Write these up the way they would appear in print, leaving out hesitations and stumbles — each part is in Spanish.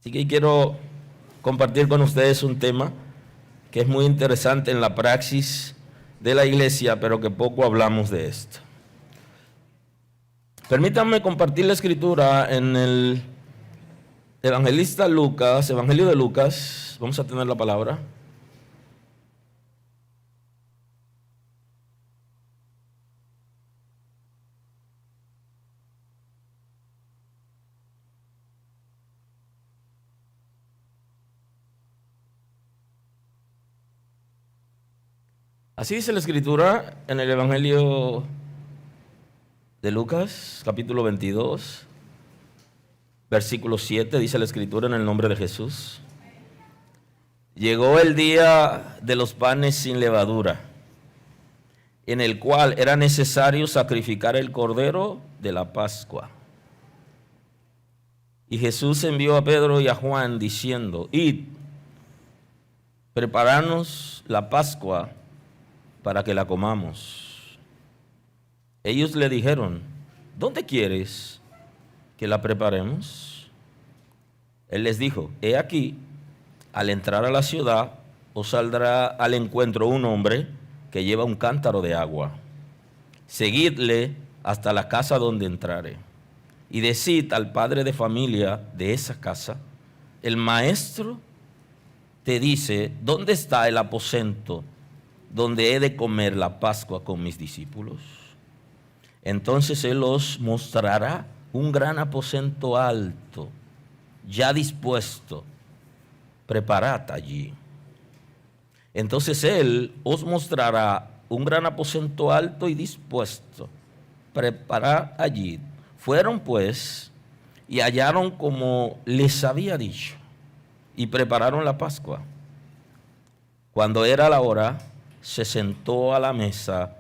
Así que quiero compartir con ustedes un tema que es muy interesante en la praxis de la iglesia, pero que poco hablamos de esto. Permítanme compartir la escritura en el evangelista Lucas, Evangelio de Lucas. Vamos a tener la palabra. Así dice la escritura en el Evangelio de Lucas, capítulo 22, versículo 7, dice la escritura en el nombre de Jesús. Llegó el día de los panes sin levadura, en el cual era necesario sacrificar el cordero de la Pascua. Y Jesús envió a Pedro y a Juan diciendo: Id, prepararnos la Pascua para que la comamos. Ellos le dijeron: ¿dónde quieres que la preparemos? Él les dijo: he aquí, al entrar a la ciudad, os saldrá al encuentro un hombre que lleva un cántaro de agua. Seguidle hasta la casa donde entrare, y decid al padre de familia de esa casa: el maestro te dice, ¿dónde está el aposento donde he de comer la Pascua con mis discípulos? Entonces él os mostrará un gran aposento alto, ya dispuesto. Preparad allí. Entonces él os mostrará un gran aposento alto y dispuesto. Preparad allí. Fueron pues y hallaron como les había dicho, y prepararon la Pascua. Cuando era la hora, se sentó a la mesa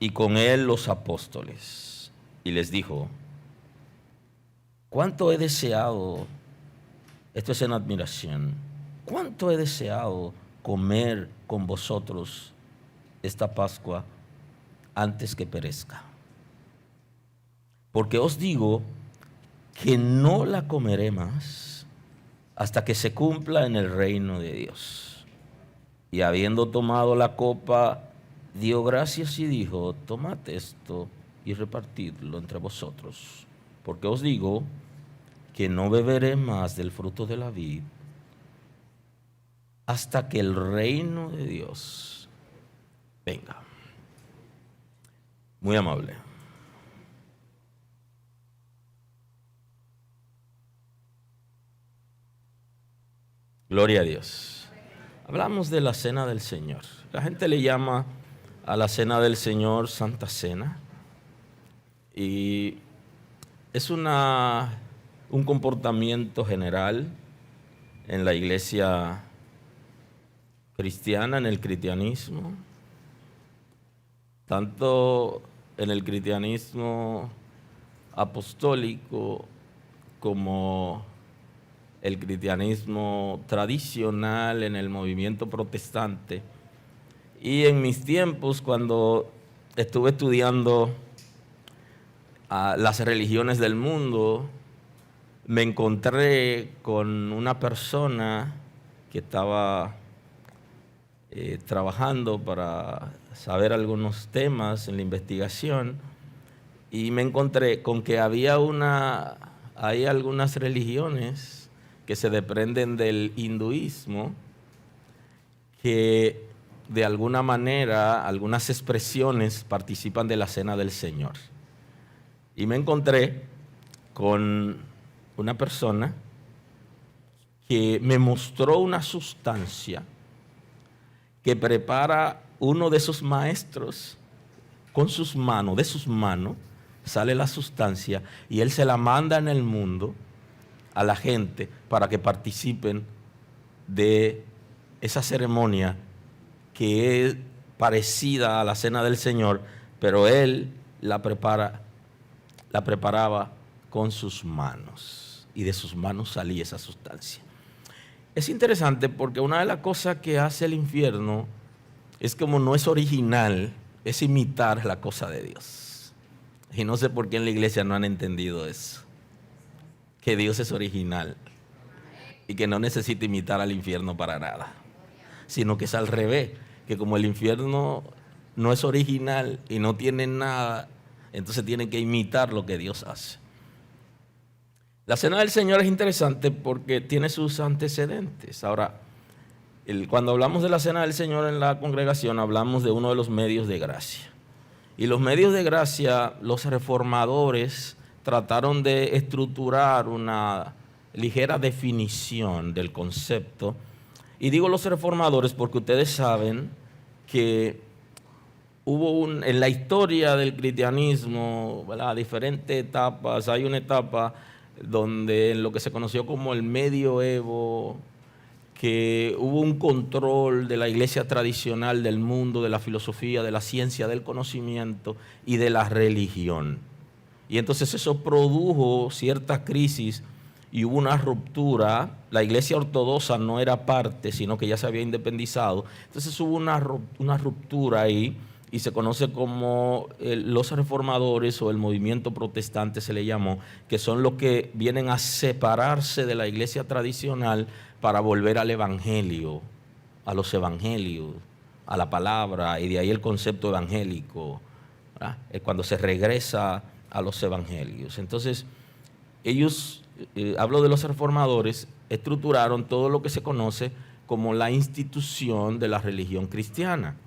y con él los apóstoles, y les dijo: cuánto he deseado, esto es en admiración, cuánto he deseado comer con vosotros esta Pascua antes que perezca. Porque os digo que no la comeré más hasta que se cumpla en el reino de Dios. Y habiendo tomado la copa, dio gracias y dijo: tomad esto y repartidlo entre vosotros, porque os digo que no beberé más del fruto de la vid hasta que el reino de Dios venga. Muy amable. Gloria a Dios. Hablamos de la Cena del Señor. La gente le llama a la Cena del Señor Santa Cena, y es un comportamiento general en la iglesia cristiana, en el cristianismo, tanto en el cristianismo apostólico como el cristianismo tradicional en el movimiento protestante. Y en mis tiempos, cuando estuve estudiando las religiones del mundo, me encontré con una persona que estaba trabajando para saber algunos temas en la investigación, y me encontré con que hay algunas religiones que se desprenden del hinduismo, que de alguna manera, algunas expresiones participan de la Cena del Señor. Y me encontré con una persona que me mostró una sustancia que prepara uno de sus maestros con sus manos, de sus manos sale la sustancia, y él se la manda en el mundo a la gente para que participen de esa ceremonia que es parecida a la Cena del Señor, pero él la preparaba con sus manos, y de sus manos salía esa sustancia. Es interesante porque una de las cosas que hace el infierno es, como no es original, es imitar la cosa de Dios. Y no sé por qué en la iglesia no han entendido eso, que Dios es original. y que no necesita imitar al infierno para nada, sino que es al revés, que como el infierno no es original y no tiene nada, entonces tiene que imitar lo que Dios hace. La Cena del Señor es interesante porque tiene sus antecedentes. Ahora, cuando hablamos de la Cena del Señor en la congregación, hablamos de uno de los medios de gracia. Y los medios de gracia, los reformadores trataron de estructurar una ligera definición del concepto. Y digo los reformadores porque ustedes saben que hubo en la historia del cristianismo, ¿verdad?, diferentes etapas. Hay una etapa donde en lo que se conoció como el medioevo, que hubo un control de la iglesia tradicional del mundo, de la filosofía, de la ciencia, del conocimiento y de la religión. Y entonces eso produjo cierta crisis y hubo una ruptura. La iglesia ortodoxa no era parte, sino que ya se había independizado. Entonces hubo una ruptura ahí y se conoce como los reformadores o el movimiento protestante se le llamó, que son los que vienen a separarse de la iglesia tradicional para volver al evangelio, a los evangelios, a la palabra, y de ahí el concepto evangélico, ¿verdad? Es cuando se regresa a los evangelios. Entonces, ellos, hablo de los reformadores, estructuraron todo lo que se conoce como la institución de la religión cristiana.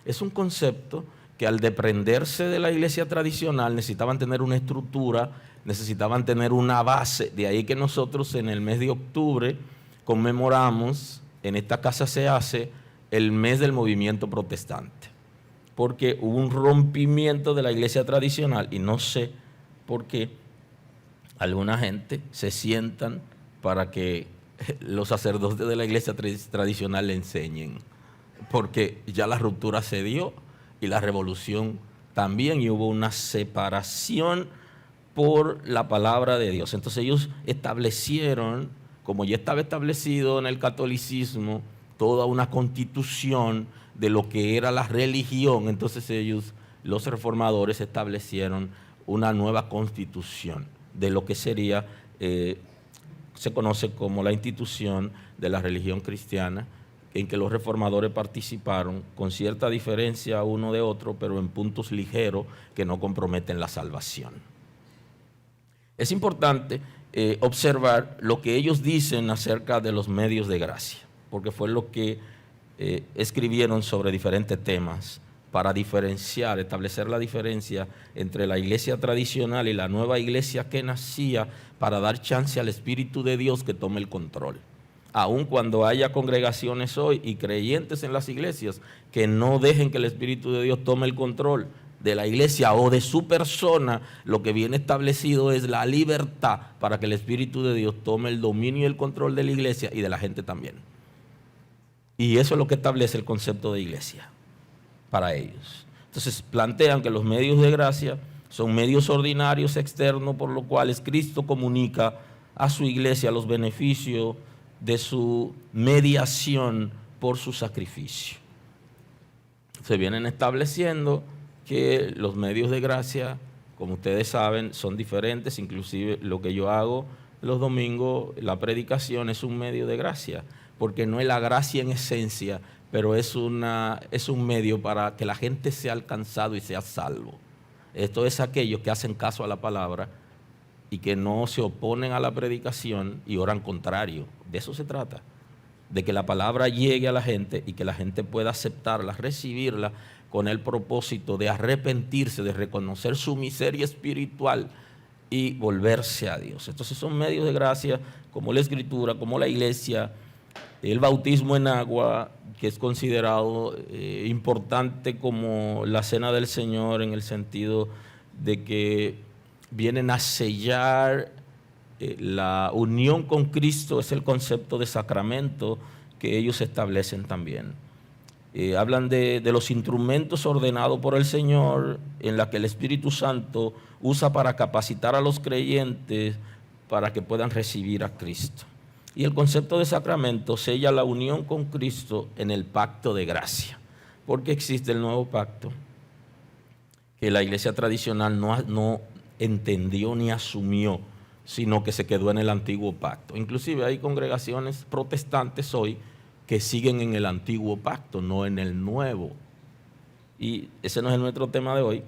Es un concepto que al desprenderse de la iglesia tradicional necesitaban tener una estructura, necesitaban tener una base. De ahí que nosotros en el mes de octubre conmemoramos, en esta casa se hace, el mes del movimiento protestante. Porque hubo un rompimiento de la iglesia tradicional y no sé por qué alguna gente se sientan para que los sacerdotes de la iglesia tradicional le enseñen. Porque ya la ruptura se dio y la revolución también, y hubo una separación por la palabra de Dios. Entonces ellos establecieron, como ya estaba establecido en el catolicismo, toda una constitución de lo que era la religión. Entonces ellos, los reformadores, establecieron una nueva constitución de lo que sería, se conoce como la institución de la religión cristiana, en que los reformadores participaron con cierta diferencia uno de otro, pero en puntos ligeros que no comprometen la salvación. Es importante observar lo que ellos dicen acerca de los medios de gracia, porque fue lo que escribieron sobre diferentes temas para diferenciar, establecer la diferencia entre la iglesia tradicional y la nueva iglesia que nacía, para dar chance al Espíritu de Dios que tome el control. Aun cuando haya congregaciones hoy y creyentes en las iglesias que no dejen que el Espíritu de Dios tome el control de la iglesia o de su persona, lo que viene establecido es la libertad para que el Espíritu de Dios tome el dominio y el control de la iglesia y de la gente también. Y eso es lo que establece el concepto de iglesia para ellos. Entonces plantean que los medios de gracia son medios ordinarios externos por los cuales Cristo comunica a su iglesia los beneficios de su mediación por su sacrificio. Se vienen estableciendo que los medios de gracia, como ustedes saben, son diferentes. Inclusive lo que yo hago los domingos, la predicación es un medio de gracia, porque no es la gracia en esencia, pero es un medio para que la gente sea alcanzado y sea salvo. Esto es aquellos que hacen caso a la palabra y que no se oponen a la predicación y oran contrario. De eso se trata, de que la palabra llegue a la gente y que la gente pueda aceptarla, recibirla con el propósito de arrepentirse, de reconocer su miseria espiritual y volverse a Dios. Entonces son medios de gracia como la Escritura, como la iglesia, el bautismo en agua, que es considerado importante como la Cena del Señor, en el sentido de que vienen a sellar la unión con Cristo. Es el concepto de sacramento que ellos establecen también. Hablan de los instrumentos ordenados por el Señor, en la que el Espíritu Santo usa para capacitar a los creyentes para que puedan recibir a Cristo. Y el concepto de sacramento sella la unión con Cristo en el pacto de gracia, porque existe el nuevo pacto que la iglesia tradicional no entendió ni asumió, sino que se quedó en el antiguo pacto. Inclusive hay congregaciones protestantes hoy que siguen en el antiguo pacto, no en el nuevo. Y ese no es nuestro tema de hoy,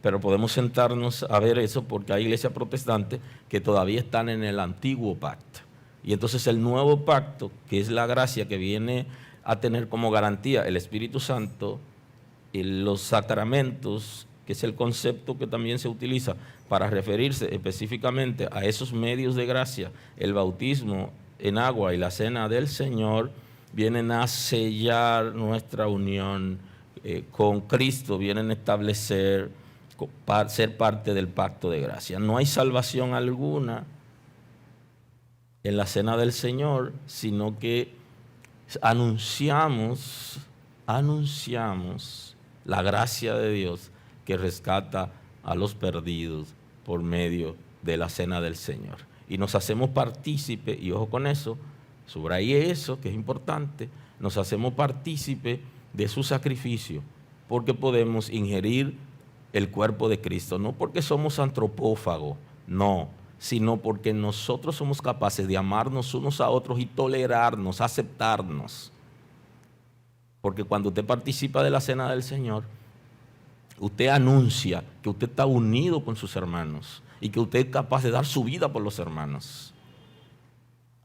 pero podemos sentarnos a ver eso porque hay iglesias protestantes que todavía están en el antiguo pacto. Y entonces el nuevo pacto, que es la gracia que viene a tener como garantía el Espíritu Santo y los sacramentos, que es el concepto que también se utiliza para referirse específicamente a esos medios de gracia, el bautismo en agua y la cena del Señor, vienen a sellar nuestra unión con Cristo, vienen a establecer, ser parte del pacto de gracia. No hay salvación alguna en la cena del Señor, sino que anunciamos la gracia de Dios que rescata a los perdidos por medio de la cena del Señor. Y nos hacemos partícipe, y ojo con eso, subrayé eso que es importante, nos hacemos partícipe de su sacrificio, porque podemos ingerir el cuerpo de Cristo, no porque somos antropófagos, no, sino porque nosotros somos capaces de amarnos unos a otros y tolerarnos, aceptarnos. Porque cuando usted participa de la cena del Señor, usted anuncia que usted está unido con sus hermanos y que usted es capaz de dar su vida por los hermanos.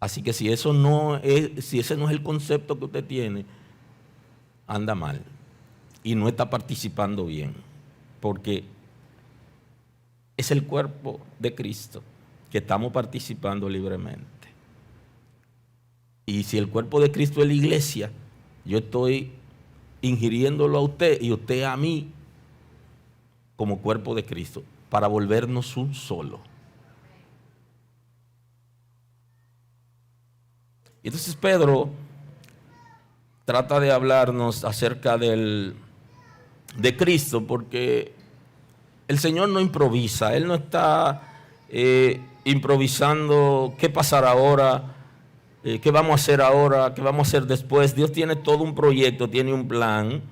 Así que si ese no es el concepto que usted tiene, anda mal y no está participando bien, porque es el cuerpo de Cristo que estamos participando libremente. Y si el cuerpo de Cristo es la iglesia, yo estoy ingiriéndolo a usted y usted a mí como cuerpo de Cristo para volvernos un solo. Y entonces Pedro trata de hablarnos acerca de Cristo, porque el Señor no improvisa, Él no está improvisando qué pasará ahora, qué vamos a hacer ahora, qué vamos a hacer después. Dios tiene todo un proyecto, tiene un plan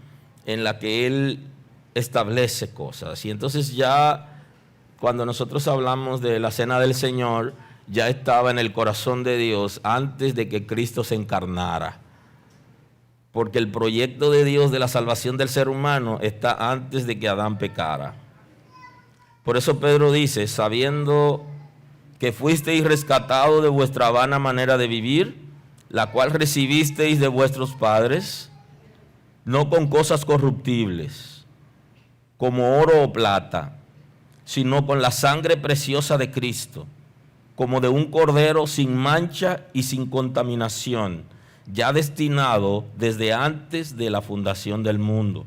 en la que Él establece cosas. Y entonces ya cuando nosotros hablamos de la cena del Señor, ya estaba en el corazón de Dios antes de que Cristo se encarnara. Porque el proyecto de Dios de la salvación del ser humano está antes de que Adán pecara. Por eso Pedro dice, sabiendo que fuisteis rescatados de vuestra vana manera de vivir, la cual recibisteis de vuestros padres, no con cosas corruptibles, como oro o plata, sino con la sangre preciosa de Cristo, como de un cordero sin mancha y sin contaminación, ya destinado desde antes de la fundación del mundo,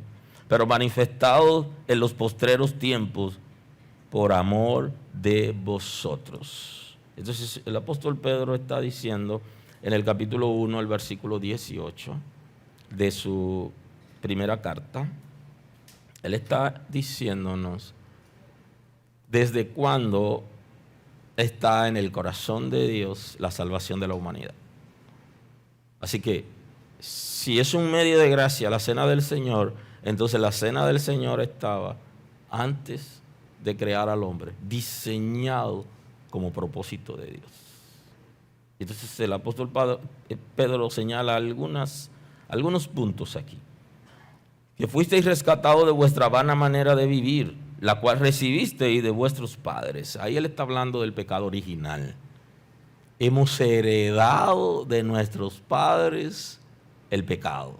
pero manifestado en los postreros tiempos por amor de vosotros. Entonces el apóstol Pedro está diciendo en el capítulo 1, el versículo 18 de su primera carta, él está diciéndonos desde cuándo está en el corazón de Dios la salvación de la humanidad. Así que si es un medio de gracia la cena del Señor, entonces la cena del Señor estaba antes de crear al hombre, diseñado como propósito de Dios. Entonces el apóstol Pedro señala algunos puntos aquí. Que fuisteis rescatados de vuestra vana manera de vivir, la cual recibisteis de vuestros padres. Ahí él está hablando del pecado original. Hemos heredado de nuestros padres el pecado.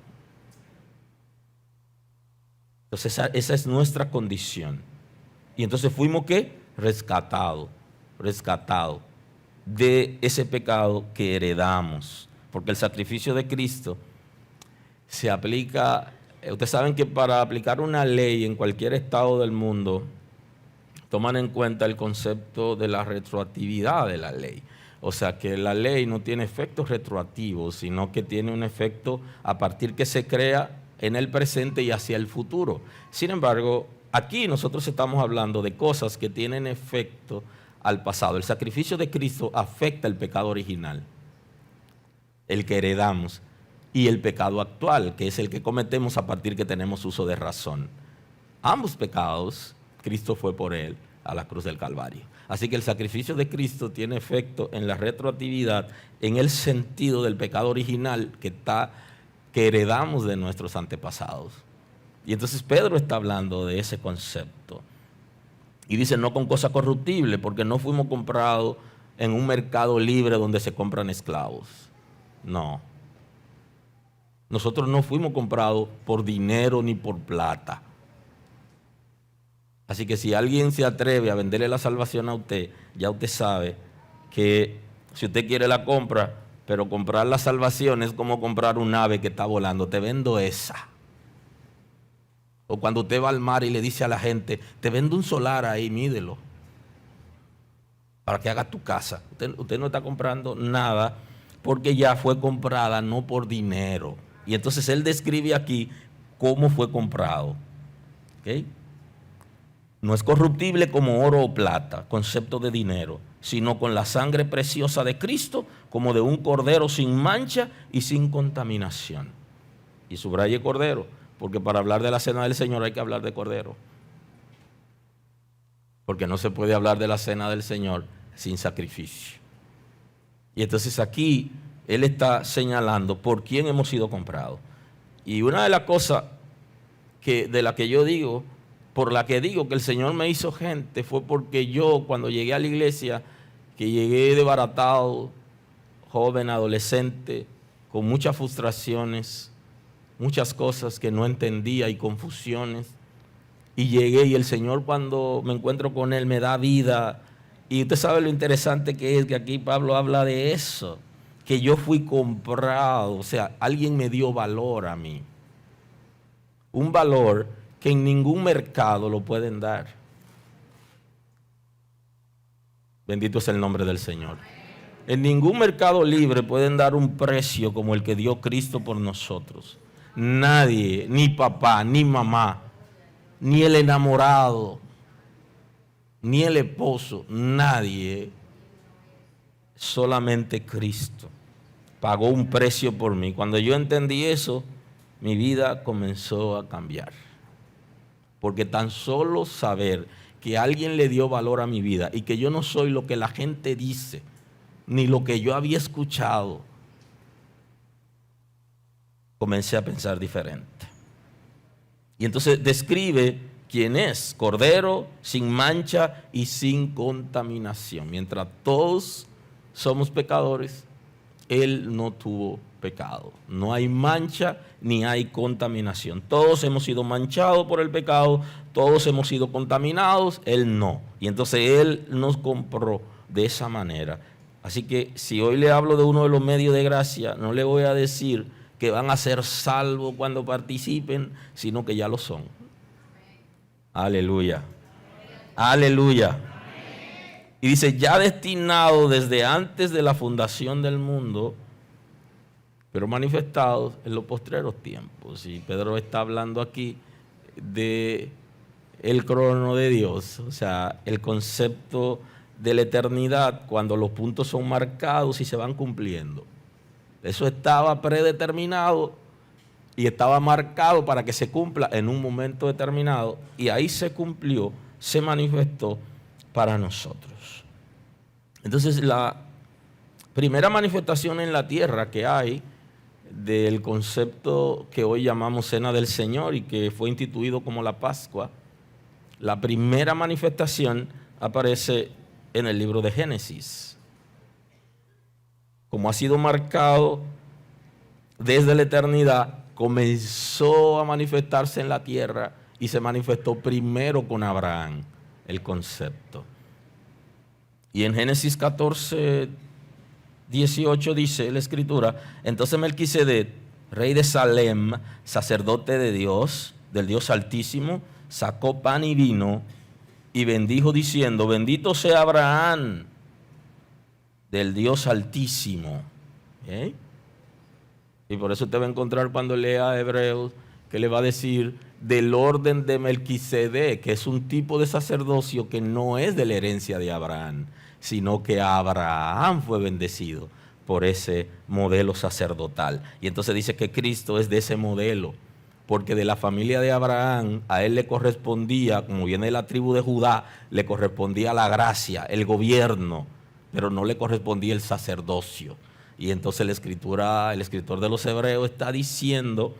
Entonces esa es nuestra condición. Y entonces fuimos ¿qué? Rescatados de ese pecado que heredamos. Porque el sacrificio de Cristo se aplica. Ustedes saben que para aplicar una ley en cualquier estado del mundo, toman en cuenta el concepto de la retroactividad de la ley. O sea, que la ley no tiene efectos retroactivos, sino que tiene un efecto a partir que se crea en el presente y hacia el futuro. Sin embargo, aquí nosotros estamos hablando de cosas que tienen efecto al pasado. El sacrificio de Cristo afecta el pecado original, el que heredamos, y el pecado actual, que es el que cometemos a partir que tenemos uso de razón. Ambos pecados, Cristo fue por él, a la cruz del Calvario. Así que el sacrificio de Cristo tiene efecto en la retroactividad, en el sentido del pecado original que heredamos de nuestros antepasados. Y entonces Pedro está hablando de ese concepto. Y dice, no con cosa corruptible, porque no fuimos comprados en un mercado libre donde se compran esclavos. No. Nosotros no fuimos comprados por dinero ni por plata. Así que si alguien se atreve a venderle la salvación a usted, ya usted sabe que si usted quiere la compra, pero comprar la salvación es como comprar un ave que está volando. Te vendo esa. O cuando usted va al mar y le dice a la gente, te vendo un solar ahí, mídelo, para que haga tu casa. Usted no está comprando nada porque ya fue comprada, no por dinero. Y entonces él describe aquí cómo fue comprado. ¿Okay? No es corruptible como oro o plata, concepto de dinero, sino con la sangre preciosa de Cristo, como de un cordero sin mancha y sin contaminación. Y subraye cordero, porque para hablar de la cena del Señor hay que hablar de cordero. Porque no se puede hablar de la cena del Señor sin sacrificio. Y entonces aquí él está señalando por quién hemos sido comprados. Y una de las cosas por la que digo que el Señor me hizo gente, fue porque yo cuando llegué a la iglesia, que llegué desbaratado, joven, adolescente, con muchas frustraciones, muchas cosas que no entendía y confusiones, y llegué y el Señor, cuando me encuentro con Él, me da vida. Y usted sabe lo interesante que es que aquí Pablo habla de eso, que yo fui comprado, o sea, alguien me dio valor a mí, un valor que en ningún mercado lo pueden dar. Bendito es el nombre del Señor. En ningún mercado libre pueden dar un precio como el que dio Cristo por nosotros. Nadie, ni papá, ni mamá, ni el enamorado, ni el esposo, nadie, solamente Cristo pagó un precio por mí. Cuando yo entendí eso, mi vida comenzó a cambiar. Porque tan solo saber que alguien le dio valor a mi vida y que yo no soy lo que la gente dice, ni lo que yo había escuchado, comencé a pensar diferente. Y entonces describe quién es: cordero, sin mancha y sin contaminación. Mientras todos somos pecadores, Él no tuvo pecado. No hay mancha ni hay contaminación. Todos hemos sido manchados por el pecado, todos hemos sido contaminados, Él no. Y entonces Él nos compró de esa manera. Así que si hoy le hablo de uno de los medios de gracia, no le voy a decir que van a ser salvos cuando participen, sino que ya lo son. Aleluya. Aleluya. Y dice, ya destinado desde antes de la fundación del mundo, pero manifestados en los postreros tiempos. Y Pedro está hablando aquí de el crono de Dios, o sea, el concepto de la eternidad, cuando los puntos son marcados y se van cumpliendo. Eso estaba predeterminado y estaba marcado para que se cumpla en un momento determinado, y ahí se cumplió, se manifestó para nosotros. Entonces, la primera manifestación en la tierra que hay del concepto que hoy llamamos Cena del Señor y que fue instituido como la Pascua, la primera manifestación aparece en el libro de Génesis. Como ha sido marcado desde la eternidad, comenzó a manifestarse en la tierra y se manifestó primero con Abraham el concepto. Y en Génesis 14, 18 dice la Escritura: entonces Melquisedec, rey de Salem, sacerdote de Dios, del Dios Altísimo, sacó pan y vino y bendijo diciendo: bendito sea Abraham del Dios Altísimo. ¿Eh? Y por eso usted va a encontrar cuando lea Hebreos que le va a decir del orden de Melquisedec, que es un tipo de sacerdocio que no es de la herencia de Abraham, sino que Abraham fue bendecido por ese modelo sacerdotal. Y entonces dice que Cristo es de ese modelo. porque de la familia de Abraham a él le correspondía, como viene de la tribu de Judá, le correspondía la gracia, el gobierno, pero no le correspondía el sacerdocio. Y entonces el escritor de los Hebreos está diciendo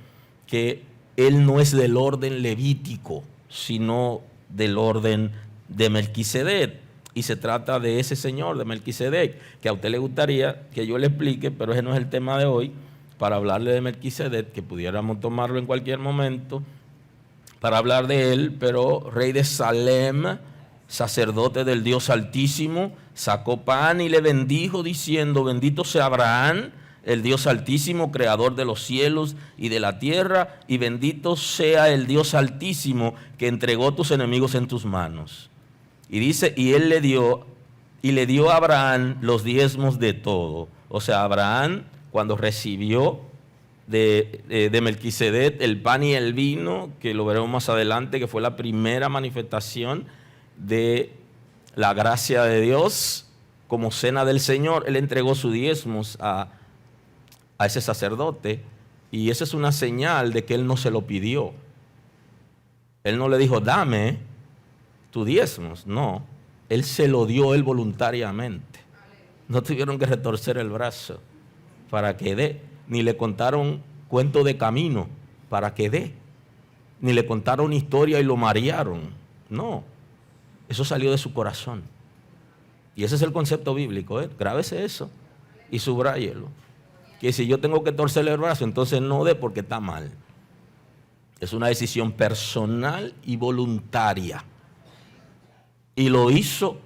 que él no es del orden levítico, sino del orden de Melquisedec. Y se trata de ese señor, de Melquisedec, que a usted le gustaría que yo le explique, pero ese no es el tema de hoy, para hablarle de Melquisedec, que pudiéramos tomarlo en cualquier momento, para hablar de él, pero rey de Salem, sacerdote del Dios Altísimo, sacó pan y le bendijo diciendo: bendito sea Abraham, el Dios Altísimo, creador de los cielos y de la tierra, y bendito sea el Dios Altísimo que entregó tus enemigos en tus manos. Y dice, y él le dio a Abraham los diezmos de todo. O sea, Abraham, cuando recibió de Melquisedec el pan y el vino, que lo veremos más adelante, que fue la primera manifestación de la gracia de Dios como cena del Señor, él entregó sus diezmos a ese sacerdote, y esa es una señal de que él no se lo pidió. Él no le dijo, dame tus diezmos, no, él se lo dio él voluntariamente. No tuvieron que retorcer el brazo para que dé, ni le contaron cuento de camino para que dé, ni le contaron historia y lo marearon, no, eso salió de su corazón. Y ese es el concepto bíblico, grábese eso y subráyelo, que si yo tengo que torcerle el brazo, entonces no dé porque está mal. Es una decisión personal y voluntaria. Y lo hizo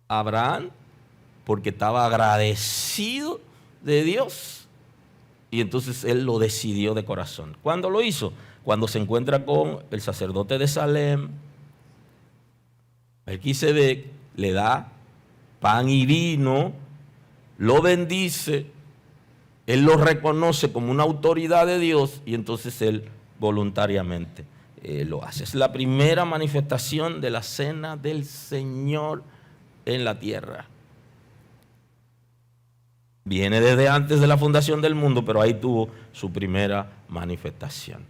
Abraham porque estaba agradecido de Dios. Y entonces él lo decidió de corazón. ¿Cuándo lo hizo? Cuando se encuentra con el sacerdote de Salem, Melquisedec, le da pan y vino, lo bendice, él lo reconoce como una autoridad de Dios, y entonces él voluntariamente lo hace. Es la primera manifestación de la cena del Señor en la tierra. Viene desde antes de la fundación del mundo, pero ahí tuvo su primera manifestación.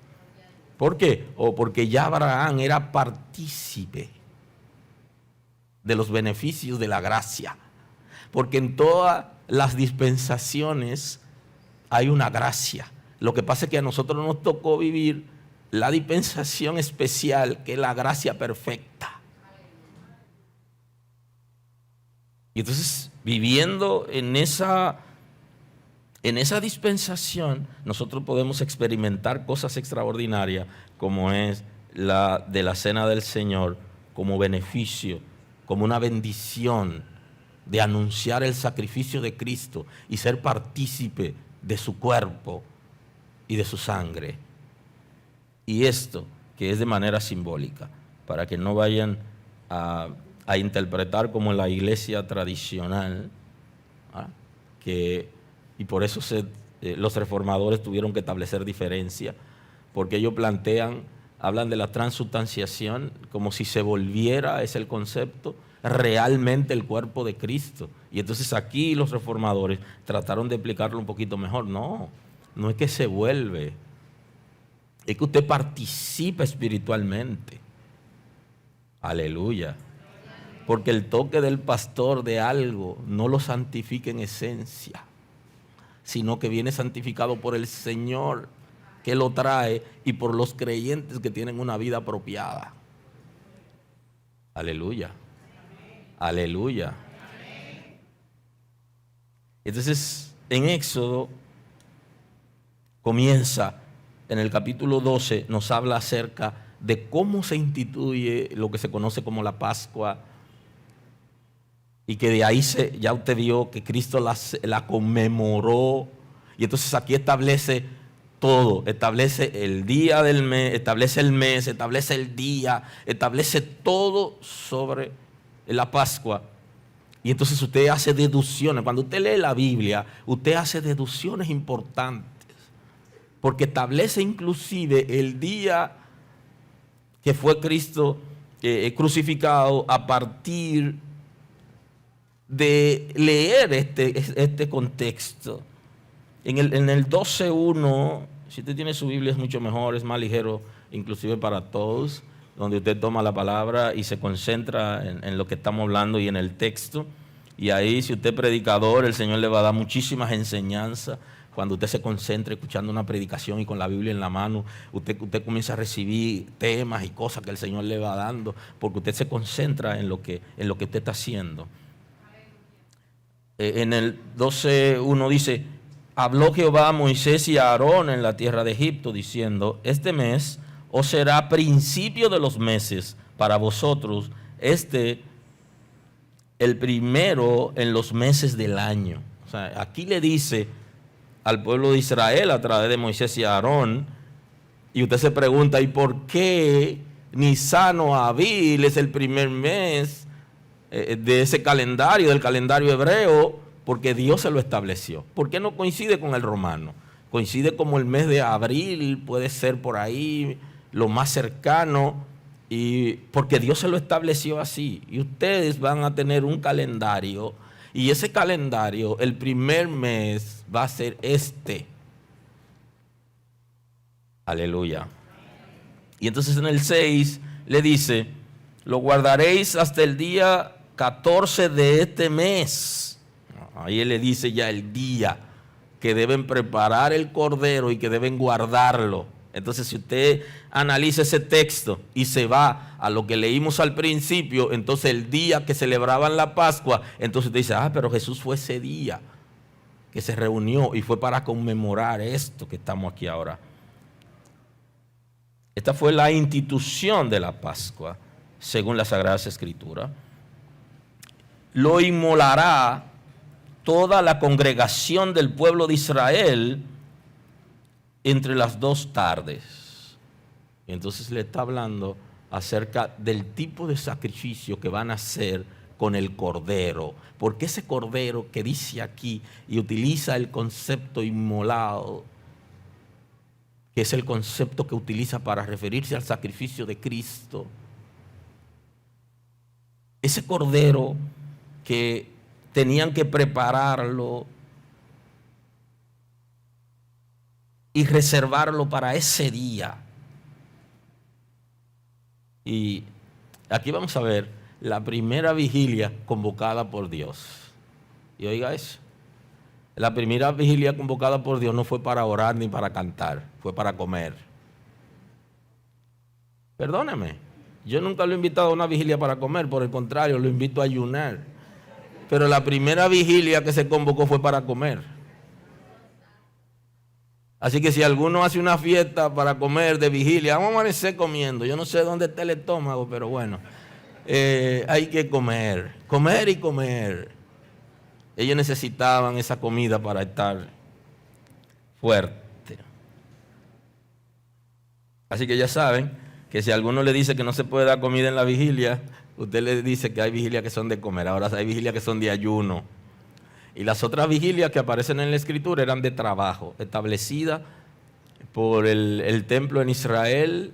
¿Por qué? Porque ya Abraham era partícipe de los beneficios de la gracia. Porque en todas las dispensaciones hay una gracia. Lo que pasa es que a nosotros nos tocó vivir la dispensación especial, que es la gracia perfecta. Y entonces, viviendo en esa dispensación, nosotros podemos experimentar cosas extraordinarias, como es la de la cena del Señor, como beneficio, como una bendición de anunciar el sacrificio de Cristo y ser partícipe de su cuerpo y de su sangre. Y esto, que es de manera simbólica, para que no vayan a interpretar como en la iglesia tradicional, y por eso los reformadores tuvieron que establecer diferencia, porque ellos hablan de la transubstanciación como si se volviera, es el concepto, realmente el cuerpo de Cristo. Y entonces aquí los reformadores trataron de explicarlo un poquito mejor. No es que se vuelve, es que usted participa espiritualmente. Aleluya. Porque el toque del pastor de algo no lo santifica en esencia, sino que viene santificado por el Señor que lo trae y por los creyentes que tienen una vida apropiada. Aleluya. Aleluya. Entonces, en Éxodo comienza, en el capítulo 12, nos habla acerca de cómo se instituye lo que se conoce como la Pascua, y que de ahí ya usted vio que Cristo la conmemoró, y entonces aquí establece todo, establece el día del mes, establece el mes, establece el día, establece todo sobre la Pascua. Y entonces usted hace deducciones. Cuando usted lee la Biblia, usted hace deducciones importantes, porque establece inclusive el día que fue Cristo crucificado a partir de leer este contexto. En el 12:1 Si usted tiene su Biblia es mucho mejor, es más ligero, inclusive para todos, donde usted toma la palabra y se concentra en lo que estamos hablando y en el texto. Y ahí, si usted es predicador, el Señor le va a dar muchísimas enseñanzas. Cuando usted se concentra escuchando una predicación y con la Biblia en la mano, usted comienza a recibir temas y cosas que el Señor le va dando, porque usted se concentra en lo que usted está haciendo. En el 12:1 dice: habló Jehová a Moisés y a Aarón en la tierra de Egipto, diciendo: este mes os será principio de los meses para vosotros, el primero en los meses del año. O sea, aquí le dice al pueblo de Israel a través de Moisés y Aarón, y usted se pregunta: ¿y por qué Nisan o Abil es el primer mes de ese calendario, del calendario hebreo? Porque Dios se lo estableció. ¿Por qué no coincide con el romano? Coincide como el mes de abril, puede ser por ahí lo más cercano, y porque Dios se lo estableció así. Y ustedes van a tener un calendario, y ese calendario, el primer mes va a ser este. Aleluya. Y entonces en el 6 le dice: lo guardaréis hasta el día 14 de este mes. Ahí él le dice ya el día que deben preparar el cordero y que deben guardarlo. Entonces, si usted analiza ese texto y se va a lo que leímos al principio, entonces el día que celebraban la Pascua, entonces usted dice: pero Jesús fue ese día que se reunió y fue para conmemorar esto que estamos aquí ahora. Esta fue la institución de la Pascua, según las Sagradas Escrituras. Lo inmolará toda la congregación del pueblo de Israel entre las 2 tardes. Y entonces le está hablando acerca del tipo de sacrificio que van a hacer con el cordero. Porque ese cordero que dice aquí y utiliza el concepto inmolado, que es el concepto que utiliza para referirse al sacrificio de Cristo, ese cordero que tenían que prepararlo y reservarlo para ese día. Y aquí vamos a ver la primera vigilia convocada por Dios. Y oiga eso, la primera vigilia convocada por Dios no fue para orar ni para cantar, fue para comer. Perdóneme, yo nunca lo he invitado a una vigilia para comer, por el contrario, lo invito a ayunar. Pero la primera vigilia que se convocó fue para comer. Así que si alguno hace una fiesta para comer de vigilia, vamos a amanecer comiendo. Yo no sé dónde está el estómago, pero bueno, hay que comer, comer y comer. Ellos necesitaban esa comida para estar fuerte. Así que ya saben que si alguno le dice que no se puede dar comida en la vigilia, usted le dice que hay vigilias que son de comer. Ahora hay vigilias que son de ayuno. Y las otras vigilias que aparecen en la Escritura eran de trabajo, establecida por el templo en Israel,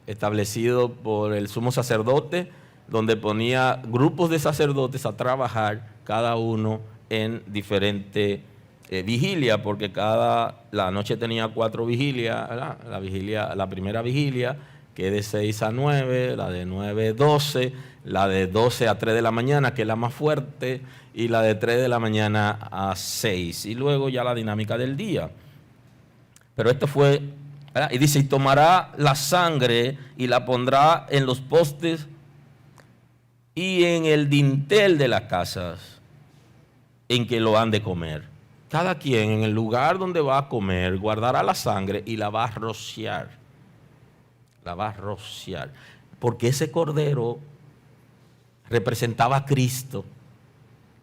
establecido por el sumo sacerdote, donde ponía grupos de sacerdotes a trabajar, cada uno en diferente vigilia, porque la noche tenía 4 vigilias, ¿verdad? La primera vigilia, que es de 6 a 9, la de 9 a 12, la de 12 a 3 de la mañana, que es la más fuerte, y la de 3 de la mañana a 6, y luego ya la dinámica del día. Pero esto fue, ¿verdad? Y dice: y tomará la sangre y la pondrá en los postes y en el dintel de las casas en que lo han de comer. Cada quien en el lugar donde va a comer guardará la sangre y la va a rociar. La va a rociar. Porque ese cordero representaba a Cristo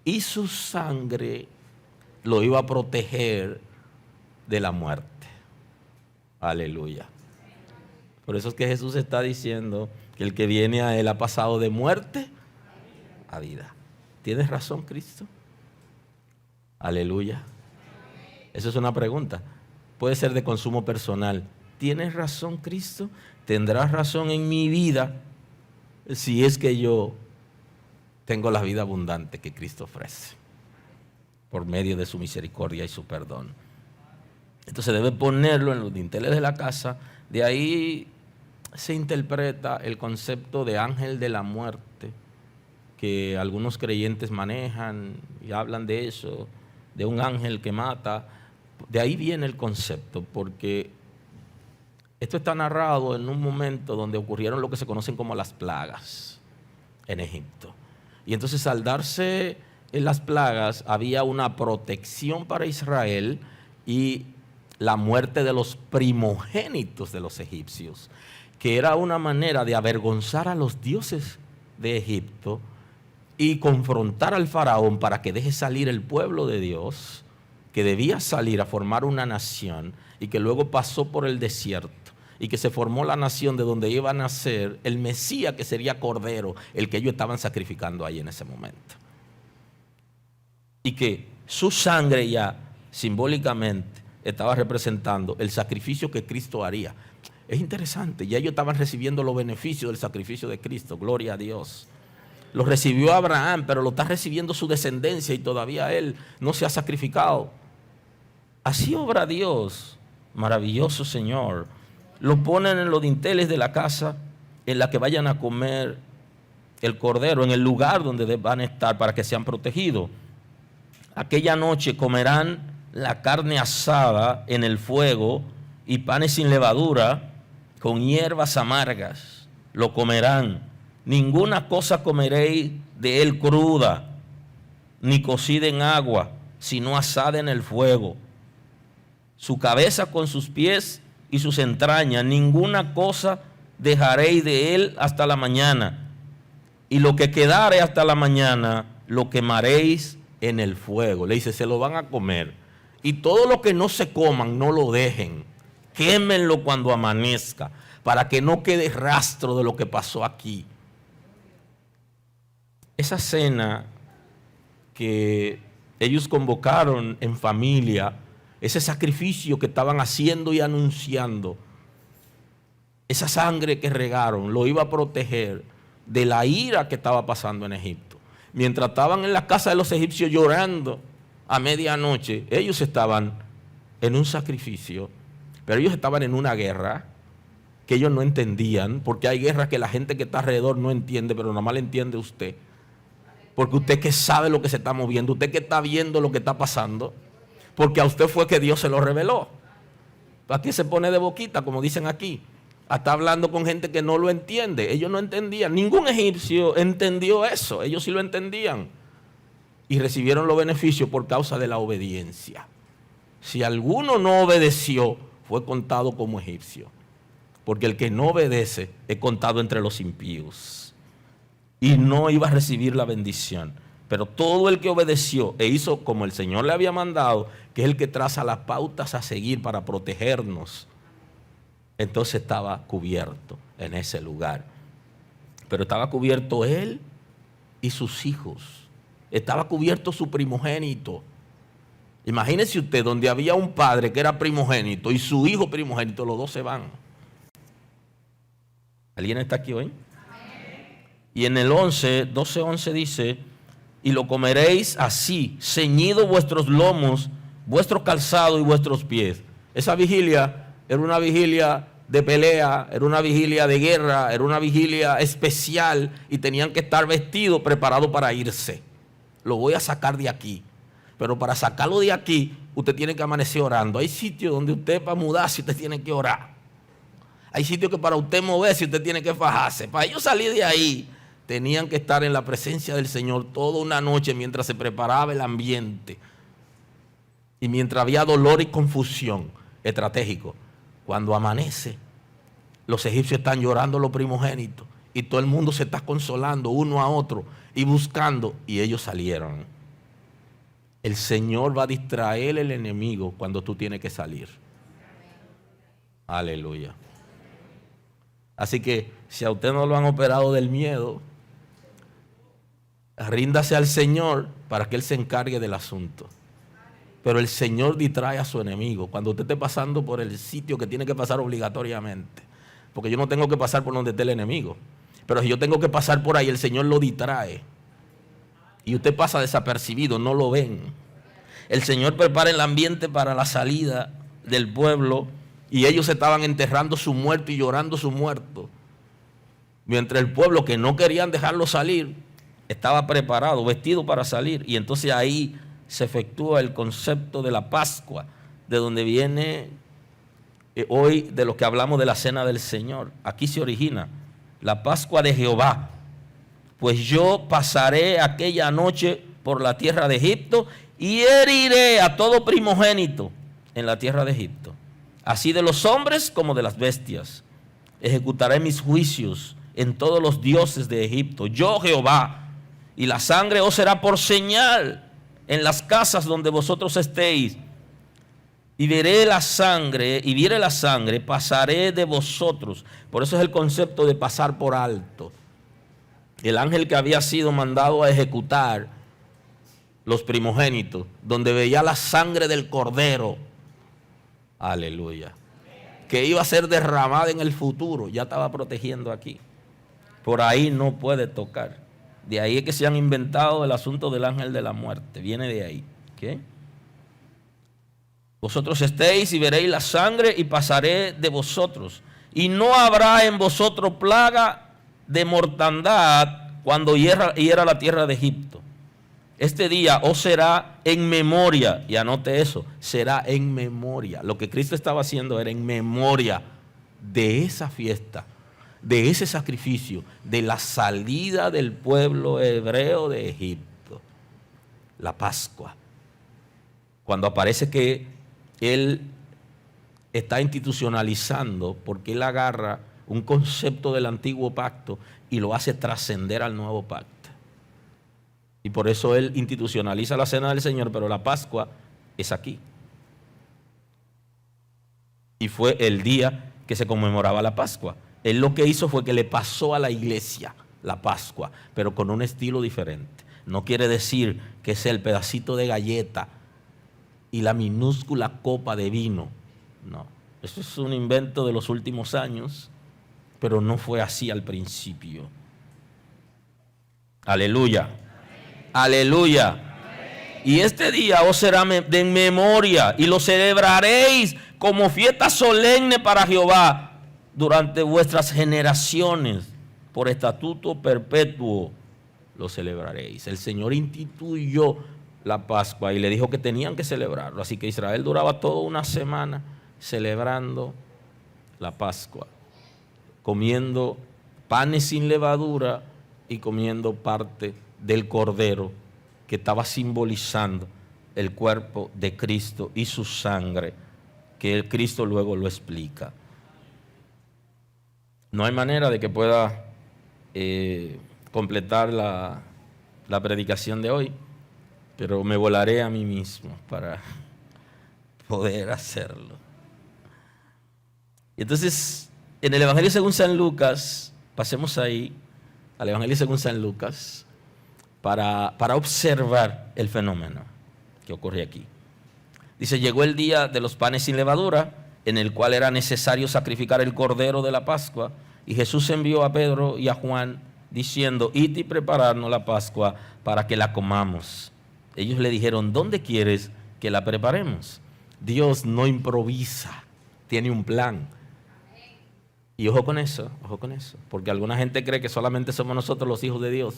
y su sangre lo iba a proteger de la muerte. Aleluya. Por eso es que Jesús está diciendo que el que viene a Él ha pasado de muerte a vida. ¿Tienes razón, Cristo? Aleluya. Eso es una pregunta. Puede ser de consumo personal. ¿Tienes razón, Cristo? ¿Tendrás razón en mi vida si es que yo tengo la vida abundante que Cristo ofrece por medio de su misericordia y su perdón? Entonces debe ponerlo en los dinteles de la casa. De ahí se interpreta el concepto de ángel de la muerte, que algunos creyentes manejan y hablan de eso, de un ángel que mata. De ahí viene el concepto, porque esto está narrado en un momento donde ocurrieron lo que se conocen como las plagas en Egipto. Y entonces, al darse en las plagas, había una protección para Israel y la muerte de los primogénitos de los egipcios, que era una manera de avergonzar a los dioses de Egipto y confrontar al faraón para que deje salir el pueblo de Dios, que debía salir a formar una nación y que luego pasó por el desierto y que se formó la nación de donde iba a nacer el Mesías, que sería Cordero, el que ellos estaban sacrificando ahí en ese momento. Y que su sangre ya simbólicamente estaba representando el sacrificio que Cristo haría. Es interesante, ya ellos estaban recibiendo los beneficios del sacrificio de Cristo, gloria a Dios. Lo recibió Abraham, pero lo está recibiendo su descendencia y todavía él no se ha sacrificado. Así obra Dios, maravilloso Señor. Lo ponen en los dinteles de la casa en la que vayan a comer el cordero, en el lugar donde van a estar para que sean protegidos. Aquella noche comerán la carne asada en el fuego y panes sin levadura con hierbas amargas. Lo comerán. Ninguna cosa comeréis de él cruda, ni cocida en agua, sino asada en el fuego. Su cabeza con sus pies y sus entrañas, ninguna cosa dejaréis de él hasta la mañana. Y lo que quedare hasta la mañana, lo quemaréis en el fuego. Le dice, se lo van a comer. Y todo lo que no se coman, no lo dejen. Quémenlo cuando amanezca, para que no quede rastro de lo que pasó aquí. Esa cena que ellos convocaron en familia, ese sacrificio que estaban haciendo y anunciando, esa sangre que regaron, lo iba a proteger de la ira que estaba pasando en Egipto. Mientras estaban en la casa de los egipcios llorando a medianoche, ellos estaban en un sacrificio, pero ellos estaban en una guerra que ellos no entendían, porque hay guerras que la gente que está alrededor no entiende, pero nada más le entiende usted. Porque usted que sabe lo que se está moviendo, usted que está viendo lo que está pasando, porque a usted fue que Dios se lo reveló. Aquí se pone de boquita, como dicen aquí. Está hablando con gente que no lo entiende. Ellos no entendían. Ningún egipcio entendió eso. Ellos sí lo entendían. Y recibieron los beneficios por causa de la obediencia. Si alguno no obedeció, fue contado como egipcio. Porque el que no obedece es contado entre los impíos. Y no iba a recibir la bendición. Pero todo el que obedeció e hizo como el Señor le había mandado, que es el que traza las pautas a seguir para protegernos, entonces estaba cubierto en ese lugar. Pero estaba cubierto él y sus hijos. Estaba cubierto su primogénito. Imagínese usted, donde había un padre que era primogénito y su hijo primogénito, los dos se van. ¿Alguien está aquí hoy? Y en el 12:11 dice, y lo comeréis así, ceñidos vuestros lomos, vuestros calzados y vuestros pies. Esa vigilia era una vigilia de pelea, era una vigilia de guerra, era una vigilia especial y tenían que estar vestidos, preparados para irse. Lo voy a sacar de aquí, pero para sacarlo de aquí, usted tiene que amanecer orando. Hay sitios donde usted para mudarse, usted tiene que orar. Hay sitios que para usted moverse, usted tiene que fajarse. Para ellos salir de ahí, tenían que estar en la presencia del Señor toda una noche mientras se preparaba el ambiente. Y mientras había dolor y confusión, estratégico. Cuando amanece, los egipcios están llorando los primogénitos y todo el mundo se está consolando uno a otro y buscando, y ellos salieron. El Señor va a distraer el enemigo cuando tú tienes que salir. Aleluya. Así que si a usted no lo han operado del miedo, ríndase al Señor para que Él se encargue del asunto. Pero el Señor distrae a su enemigo cuando usted esté pasando por el sitio que tiene que pasar obligatoriamente. Porque yo no tengo que pasar por donde esté el enemigo. Pero si yo tengo que pasar por ahí, el Señor lo distrae. Y usted pasa desapercibido, no lo ven. El Señor prepara el ambiente para la salida del pueblo y ellos estaban enterrando su muerto y llorando su muerto. Mientras el pueblo que no querían dejarlo salir estaba preparado, vestido para salir. Y entonces ahí se efectúa el concepto de la Pascua, de donde viene hoy de lo que hablamos de la cena del Señor. Aquí se origina la Pascua de Jehová. Pues yo pasaré aquella noche por la tierra de Egipto y heriré a todo primogénito en la tierra de Egipto, así de los hombres como de las bestias. Ejecutaré mis juicios en todos los dioses de Egipto, yo Jehová, y la sangre os será por señal en las casas donde vosotros estéis. Y viere la sangre, pasaré de vosotros. Por eso es el concepto de pasar por alto. El ángel que había sido mandado a ejecutar los primogénitos, donde veía la sangre del cordero, aleluya, que iba a ser derramada en el futuro, ya estaba protegiendo aquí. Por ahí no puede tocar. De ahí es que se han inventado el asunto del ángel de la muerte, viene de ahí. ¿Okay? Vosotros estéis y veréis la sangre y pasaré de vosotros. Y no habrá en vosotros plaga de mortandad cuando hiera la tierra de Egipto. Este día os será en memoria, y anote eso, será en memoria. Lo que Cristo estaba haciendo era en memoria de esa fiesta, de ese sacrificio, de la salida del pueblo hebreo de Egipto. La Pascua. Cuando aparece que Él está institucionalizando, porque Él agarra un concepto del antiguo pacto y lo hace trascender al nuevo pacto. Y por eso Él institucionaliza la cena del Señor, pero la Pascua es aquí. Y fue el día que se conmemoraba la Pascua. Él lo que hizo fue que le pasó a la iglesia la Pascua, pero con un estilo diferente. No quiere decir que es el pedacito de galleta y la minúscula copa de vino. No, eso es un invento de los últimos años, pero no fue así al principio. Aleluya. Aleluya. Y este día os será de memoria y lo celebraréis como fiesta solemne para Jehová durante vuestras generaciones. Por estatuto perpetuo lo celebraréis. El Señor instituyó la Pascua y le dijo que tenían que celebrarlo. Así que Israel duraba toda una semana celebrando la Pascua, comiendo panes sin levadura y comiendo parte del cordero que estaba simbolizando el cuerpo de Cristo y su sangre, que el Cristo luego lo explica. No hay manera de que pueda completar la predicación de hoy, pero me volaré a mí mismo para poder hacerlo. Y entonces, en el Evangelio según San Lucas, pasemos ahí al Evangelio según San Lucas para observar el fenómeno que ocurre aquí. Dice, llegó el día de los panes sin levadura, en el cual era necesario sacrificar el cordero de la Pascua, y Jesús envió a Pedro y a Juan diciendo, id y prepararnos la Pascua para que la comamos. Ellos le dijeron, ¿dónde quieres que la preparemos? Dios no improvisa, tiene un plan. Y ojo con eso, porque alguna gente cree que solamente somos nosotros los hijos de Dios.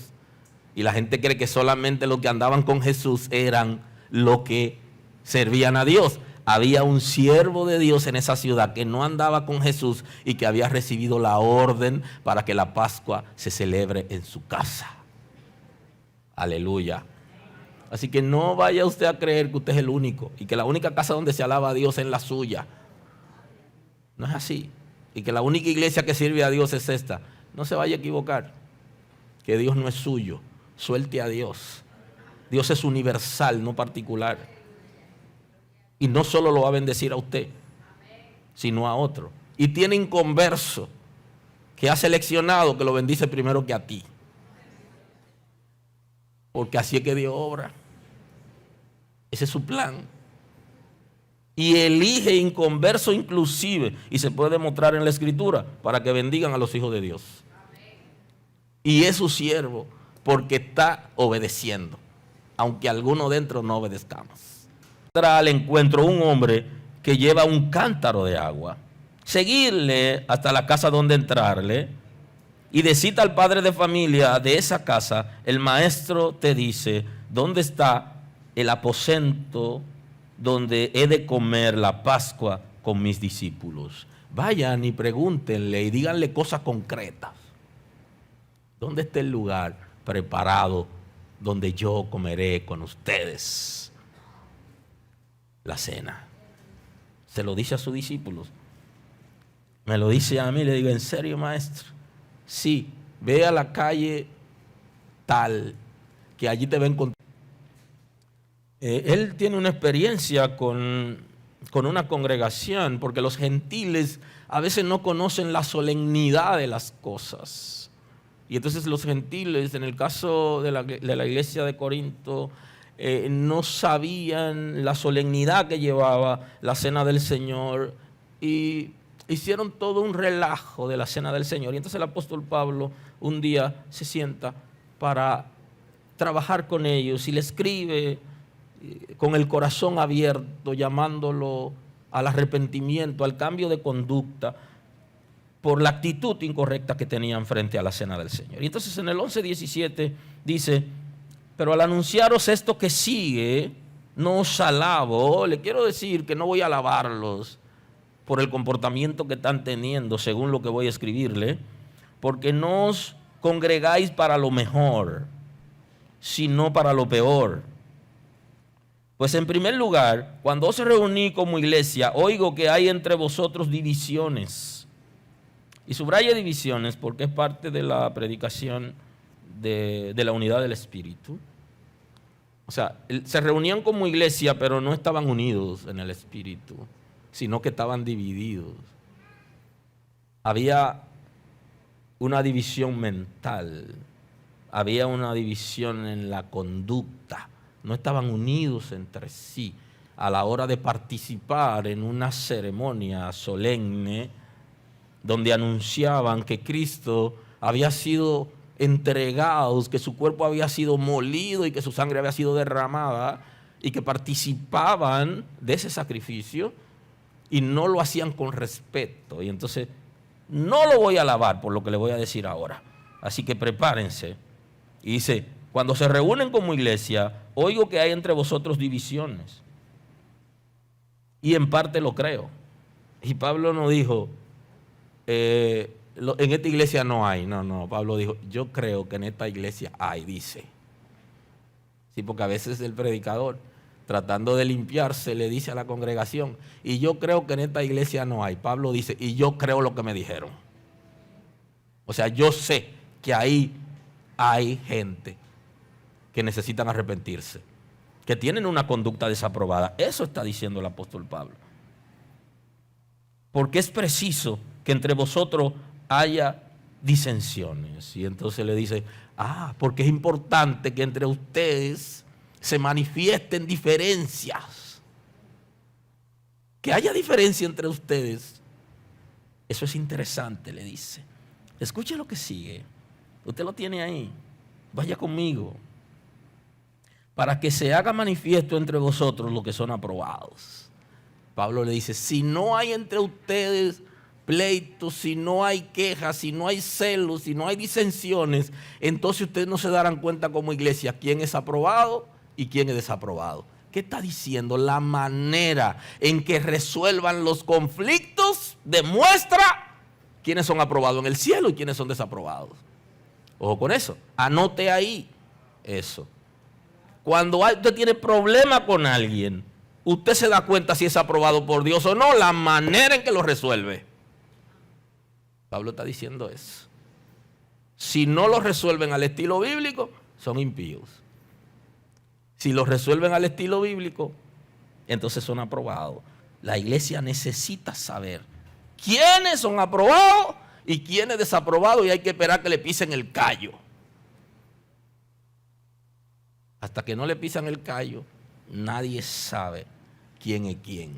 Y la gente cree que solamente los que andaban con Jesús eran los que servían a Dios. Había un siervo de Dios en esa ciudad que no andaba con Jesús y que había recibido la orden para que la Pascua se celebre en su casa. Aleluya. Así que no vaya usted a creer que usted es el único y que la única casa donde se alaba a Dios es la suya. No es así. Y que la única iglesia que sirve a Dios es esta. No se vaya a equivocar. Que Dios no es suyo. Suelte a Dios. Dios es universal, no particular. Y no solo lo va a bendecir a usted, sino a otro. Y tiene inconverso que ha seleccionado que lo bendice primero que a ti. Porque así es que Dios obra. Ese es su plan. Y elige inconverso inclusive, y se puede demostrar en la Escritura, para que bendigan a los hijos de Dios. Y es su siervo, porque está obedeciendo, aunque alguno dentro no obedezcamos. Al encuentro un hombre que lleva un cántaro de agua, seguirle hasta la casa donde entrarle y decirte al padre de familia de esa casa, el maestro te dice, ¿dónde está el aposento donde he de comer la Pascua con mis discípulos? Vayan y pregúntenle y díganle cosas concretas. ¿Dónde está el lugar preparado donde yo comeré con ustedes la cena? Se lo dice a sus discípulos. Me lo dice a mí, le digo, ¿en serio, maestro? Sí, ve a la calle tal, que allí te va a encontrar. Él tiene una experiencia con una congregación, porque los gentiles a veces no conocen la solemnidad de las cosas. Y entonces los gentiles, en el caso de la iglesia de Corinto, no sabían la solemnidad que llevaba la cena del Señor y hicieron todo un relajo de la cena del Señor. Y entonces el apóstol Pablo un día se sienta para trabajar con ellos y le escribe con el corazón abierto, llamándolo al arrepentimiento, al cambio de conducta por la actitud incorrecta que tenían frente a la cena del Señor. Y entonces en el 11:17 dice, pero al anunciaros esto que sigue, no os alabo. Le quiero decir que no voy a alabarlos por el comportamiento que están teniendo, según lo que voy a escribirle, porque no os congregáis para lo mejor, sino para lo peor. Pues en primer lugar, cuando os reuní como iglesia, oigo que hay entre vosotros divisiones. Y subraya divisiones porque es parte de la predicación de la unidad del Espíritu. O sea, se reunían como iglesia, pero no estaban unidos en el Espíritu, sino que estaban divididos. Había una división mental, había una división en la conducta. No estaban unidos entre sí a la hora de participar en una ceremonia solemne donde anunciaban que Cristo había sido entregado, que su cuerpo había sido molido y que su sangre había sido derramada, y que participaban de ese sacrificio y no lo hacían con respeto. Y entonces no lo voy a alabar por lo que le voy a decir ahora. Así que prepárense. Y dice, cuando se reúnen como iglesia, oigo que hay entre vosotros divisiones. Y en parte lo creo. Y Pablo no dijo, en esta iglesia no hay. No, Pablo dijo, yo creo que en esta iglesia hay, dice. Sí, porque a veces el predicador, tratando de limpiarse, le dice a la congregación, y yo creo que en esta iglesia no hay. Pablo dice, y yo creo lo que me dijeron. O sea, yo sé que ahí hay gente que necesitan arrepentirse, que tienen una conducta desaprobada. Eso está diciendo el apóstol Pablo. Porque es preciso que entre vosotros haya disensiones. Y entonces le dice, porque es importante que entre ustedes se manifiesten diferencias. Que haya diferencia entre ustedes. Eso es interesante, le dice. Escuche lo que sigue. Usted lo tiene ahí. Vaya conmigo. Para que se haga manifiesto entre vosotros lo que son aprobados. Pablo le dice, si no hay entre ustedes pleitos, si no hay quejas, si no hay celos, si no hay disensiones, entonces ustedes no se darán cuenta como iglesia quién es aprobado y quién es desaprobado. ¿Qué está diciendo? La manera en que resuelvan los conflictos demuestra quiénes son aprobados en el cielo y quiénes son desaprobados. Ojo con eso, anote ahí eso. Cuando usted tiene problema con alguien, usted se da cuenta si es aprobado por Dios o no, la manera en que lo resuelve. Pablo está diciendo eso. Si no lo resuelven al estilo bíblico, son impíos. Si lo resuelven al estilo bíblico, entonces son aprobados. La iglesia necesita saber quiénes son aprobados y quiénes desaprobados, y hay que esperar que le pisen el callo. Hasta que no le pisan el callo, nadie sabe quién es quién.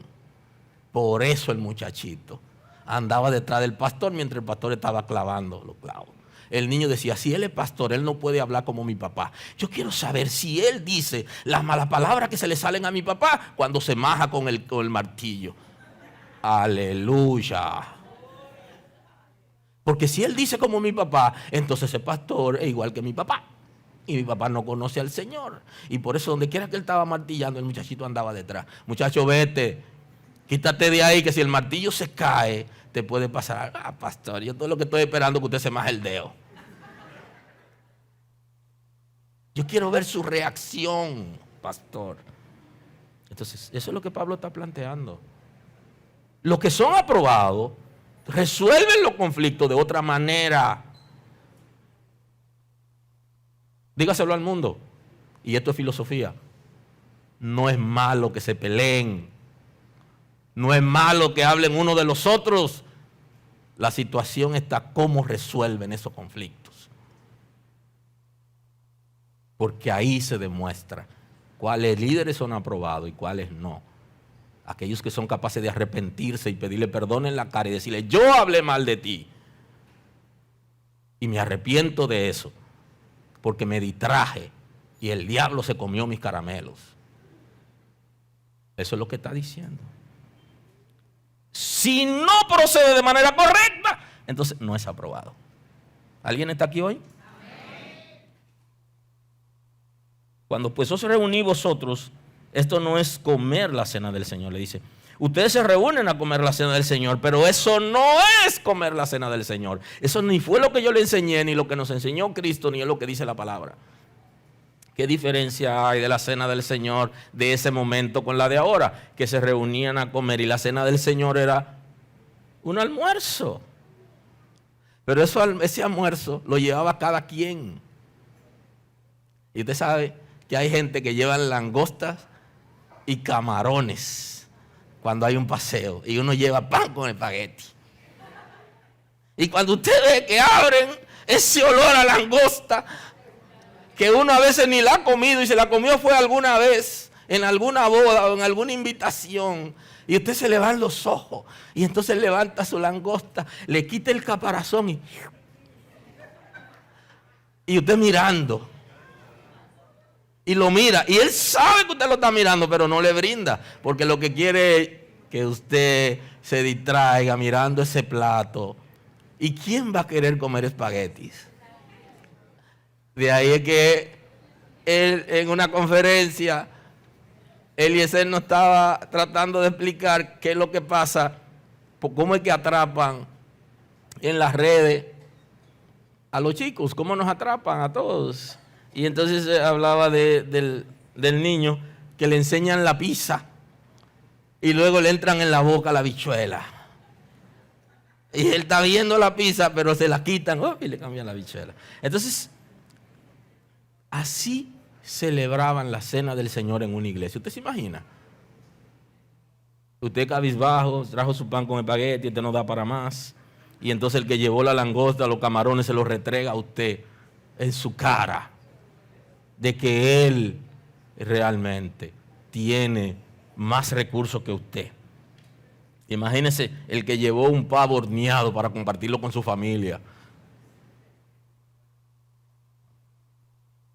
Por eso el muchachito andaba detrás del pastor mientras el pastor estaba clavando los clavos. El niño decía, si él es pastor, él no puede hablar como mi papá. Yo quiero saber si él dice las malas palabras que se le salen a mi papá cuando se maja con el martillo. Aleluya. Porque si él dice como mi papá, entonces ese pastor es igual que mi papá. Y mi papá no conoce al Señor. Y por eso donde quiera que él estaba martillando, el muchachito andaba detrás. Muchacho, vete, quítate de ahí, que si el martillo se cae, te puede pasar. Ah, pastor, yo todo lo que estoy esperando es que usted se maje el dedo. Yo quiero ver su reacción, pastor. Entonces, eso es lo que Pablo está planteando. Los que son aprobados resuelven los conflictos de otra manera. Dígaselo al mundo. Y esto es filosofía. No es malo que se peleen. No es malo que hablen uno de los otros. La situación está cómo resuelven esos conflictos. Porque ahí se demuestra cuáles líderes son aprobados y cuáles no. Aquellos que son capaces de arrepentirse y pedirle perdón en la cara y decirle, yo hablé mal de ti. Y me arrepiento de eso. Porque me distraje y el diablo se comió mis caramelos. Eso es lo que está diciendo. Si no procede de manera correcta, entonces no es aprobado. ¿Alguien está aquí hoy? Cuando pues os reuní vosotros, esto no es comer la cena del Señor, le dice. Ustedes se reúnen a comer la cena del Señor, pero eso no es comer la cena del Señor. Eso ni fue lo que yo le enseñé, ni lo que nos enseñó Cristo, ni es lo que dice la palabra. ¿Qué diferencia hay de la cena del Señor de ese momento con la de ahora? Que se reunían a comer y la cena del Señor era un almuerzo. Pero ese almuerzo lo llevaba cada quien. Y usted sabe que hay gente que llevan langostas y camarones cuando hay un paseo y uno lleva pan con espagueti. Y cuando usted ve que abren ese olor a langosta, que uno a veces ni la ha comido y se la comió fue alguna vez en alguna boda o en alguna invitación, y usted se le van los ojos y entonces levanta su langosta, le quita el caparazón y usted mirando. Y lo mira, y él sabe que usted lo está mirando, pero no le brinda, porque lo que quiere es que usted se distraiga mirando ese plato. ¿Y quién va a querer comer espaguetis? De ahí es que él, en una conferencia, Eliezer nos estaba tratando de explicar qué es lo que pasa, cómo es que atrapan en las redes a los chicos, cómo nos atrapan a todos. Y entonces hablaba del niño que le enseñan la pizza y luego le entran en la boca la habichuela. Y él está viendo la pizza, pero se la quitan y le cambian la habichuela. Entonces, así celebraban la cena del Señor en una iglesia. ¿Usted se imagina? Usted cabizbajo, trajo su pan con espagueti, usted no da para más. Y entonces el que llevó la langosta, los camarones, se los retrega a usted en su cara, de que él realmente tiene más recursos que usted. Imagínese el que llevó un pavo horneado para compartirlo con su familia.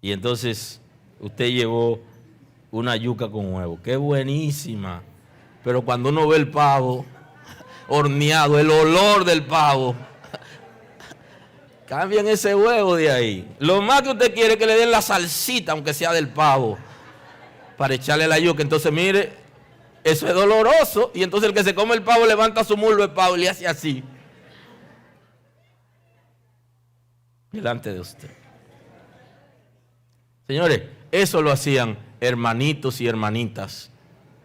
Y entonces usted llevó una yuca con huevo. ¡Qué buenísima! Pero cuando uno ve el pavo horneado, el olor del pavo, cambien ese huevo de ahí. Lo más que usted quiere es que le den la salsita, aunque sea del pavo, para echarle la yuca. Entonces, mire, eso es doloroso. Y entonces el que se come el pavo levanta su muslo de pavo y le hace así delante de usted. Señores, eso lo hacían hermanitos y hermanitas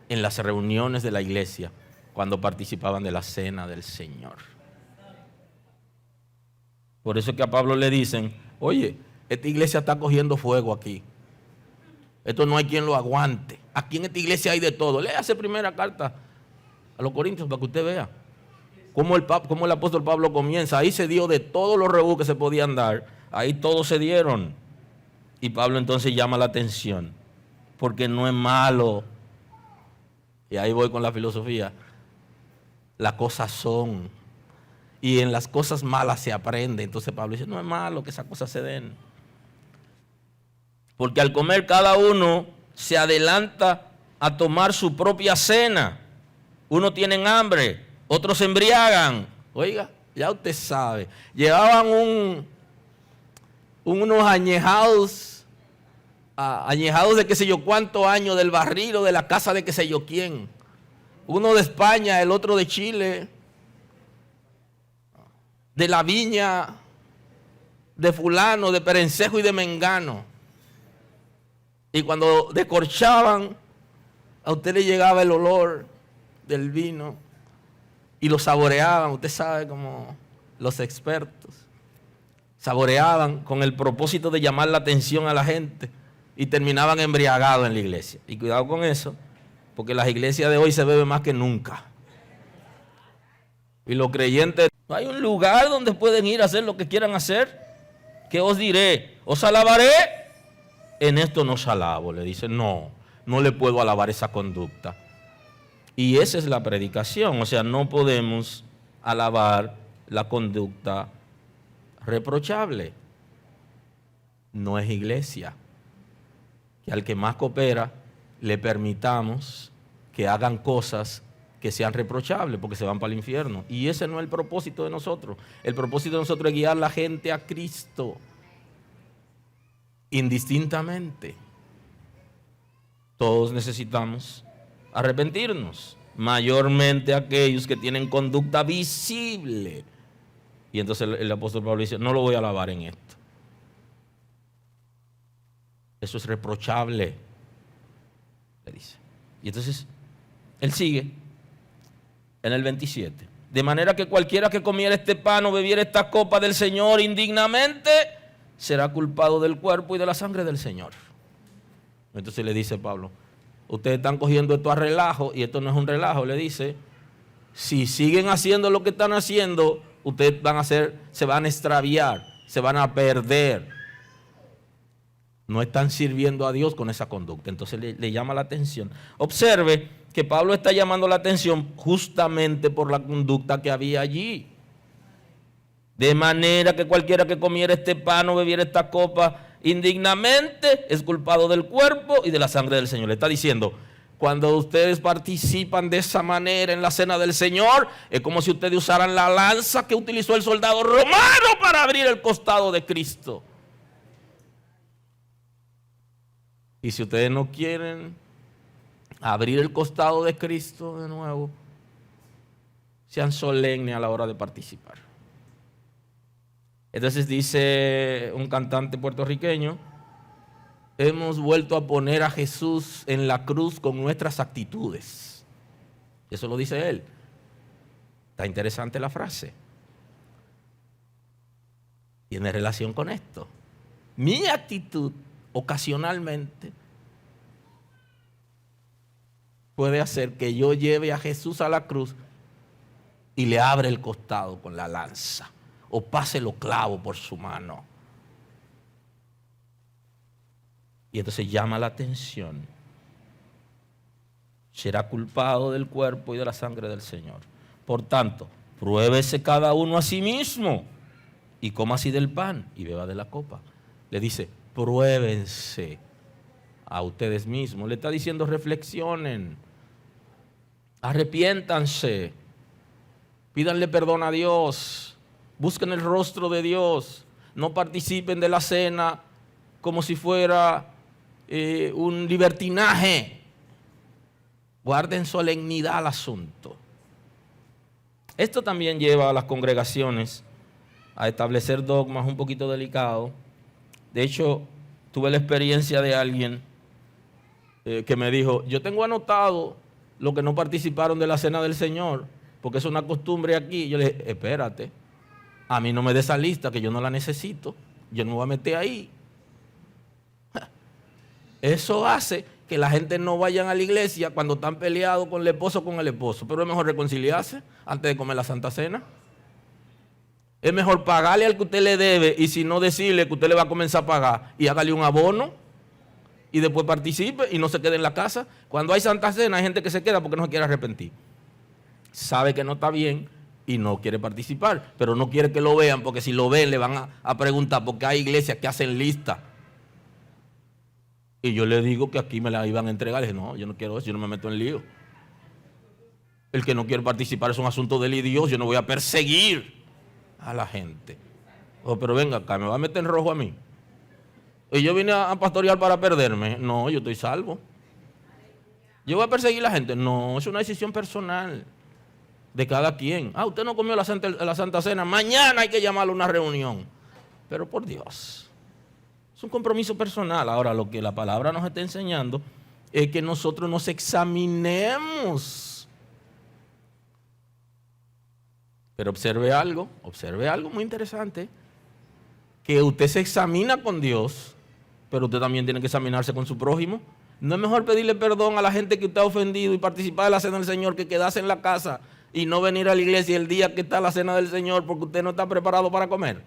en las reuniones de la iglesia cuando participaban de la cena del Señor. Por eso es que a Pablo le dicen, oye, esta iglesia está cogiendo fuego aquí. Esto no hay quien lo aguante. Aquí en esta iglesia hay de todo. Léase primera carta a los Corintios para que usted vea cómo el apóstol Pablo comienza. Ahí se dio de todos los rebús que se podían dar. Ahí todos se dieron. Y Pablo entonces llama la atención, porque no es malo. Y ahí voy con la filosofía. Las cosas son. Y en las cosas malas se aprende. Entonces Pablo dice, no es malo que esas cosas se den. Porque al comer cada uno se adelanta a tomar su propia cena. Uno tiene hambre Otros se embriagan. Oiga, ya usted sabe. Llevaban unos añejados de qué sé yo cuántos años del barril o de la casa de qué sé yo quién. Uno de España, el otro de Chile, de la viña de fulano, de perencejo y de mengano. Y cuando descorchaban, a usted le llegaba el olor del vino y lo saboreaban. Usted sabe, como los expertos saboreaban con el propósito de llamar la atención a la gente y terminaban embriagados en la iglesia. Y cuidado con eso, porque las iglesias de hoy se bebe más que nunca. Y los creyentes, no hay un lugar donde pueden ir a hacer lo que quieran hacer. ¿Qué os diré? ¿Os alabaré? En esto no os alabo. Le dice, no le puedo alabar esa conducta. Y esa es la predicación. O sea, no podemos alabar la conducta reprochable. No es iglesia. Que al que más coopera le permitamos que hagan cosas que sean reprochables, porque se van para el infierno. Y ese no es el propósito de nosotros. El propósito de nosotros es guiar a la gente a Cristo, indistintamente. Todos necesitamos arrepentirnos, mayormente aquellos que tienen conducta visible. Y entonces el apóstol Pablo dice, no lo voy a alabar en esto. Eso es reprochable, le dice. Y entonces él sigue en el 27. De manera que cualquiera que comiera este pan o bebiera esta copa del Señor indignamente, será culpado del cuerpo y de la sangre del Señor. Entonces le dice Pablo, ustedes están cogiendo esto a relajo, y esto no es un relajo. Le dice, si siguen haciendo lo que están haciendo, ustedes se van a extraviar, se van a perder. No están sirviendo a Dios con esa conducta. Entonces le llama la atención. Observe que Pablo está llamando la atención justamente por la conducta que había allí. De manera que cualquiera que comiera este pan o bebiera esta copa indignamente es culpado del cuerpo y de la sangre del Señor. Le está diciendo, cuando ustedes participan de esa manera en la cena del Señor, es como si ustedes usaran la lanza que utilizó el soldado romano para abrir el costado de Cristo. Y si ustedes no quieren abrir el costado de Cristo de nuevo, sean solemnes a la hora de participar. Entonces dice un cantante puertorriqueño, hemos vuelto a poner a Jesús en la cruz con nuestras actitudes. Eso lo dice él. Está interesante la frase. Tiene relación con esto. Mi actitud ocasionalmente puede hacer que yo lleve a Jesús a la cruz y le abra el costado con la lanza o pase los clavos por su mano. Y entonces llama la atención. Será culpado del cuerpo y de la sangre del Señor. Por tanto, pruébese cada uno a sí mismo y coma así del pan y beba de la copa. Le dice, pruébense a ustedes mismos. Le está diciendo, reflexionen, arrepiéntanse, pídanle perdón a Dios, busquen el rostro de Dios, no participen de la cena como si fuera un libertinaje. Guarden solemnidad al asunto. Esto también lleva a las congregaciones a establecer dogmas un poquito delicados. De hecho, tuve la experiencia de alguien que me dijo, yo tengo anotado los que no participaron de la cena del Señor, porque es una costumbre aquí. Yo le dije, espérate, a mí no me dé esa lista, que yo no la necesito, yo no me voy a meter ahí. Eso hace que la gente no vayan a la iglesia cuando están peleados con el esposo o con el esposo, pero es mejor reconciliarse antes de comer la Santa Cena. Es mejor pagarle al que usted le debe, y si no, decirle que usted le va a comenzar a pagar y hágale un abono y después participe y no se quede en la casa. Cuando hay Santa Cena hay gente que se queda porque no se quiere arrepentir. Sabe que no está bien y no quiere participar, pero no quiere que lo vean, porque si lo ven le van a preguntar, porque hay iglesias que hacen lista. Y yo le digo que aquí me la iban a entregar. Le dije, no, yo no quiero eso, yo no me meto en lío. El que no quiere participar es un asunto de él y Dios. Yo no voy a perseguir a la gente. Oh, pero venga acá, ¿me va a meter en rojo a mí? ¿Y yo vine a pastorear para perderme? No, yo estoy salvo. ¿Yo voy a perseguir a la gente? No, es una decisión personal de cada quien. Ah, usted no comió la Santa Cena, mañana hay que llamarle a una reunión. Pero por Dios, es un compromiso personal. Ahora, lo que la palabra nos está enseñando es que nosotros nos examinemos. Pero observe algo muy interesante, que usted se examina con Dios, pero usted también tiene que examinarse con su prójimo. ¿No es mejor pedirle perdón a la gente que usted ha ofendido y participar de la cena del Señor que quedarse en la casa y no venir a la iglesia el día que está la cena del Señor porque usted no está preparado para comer?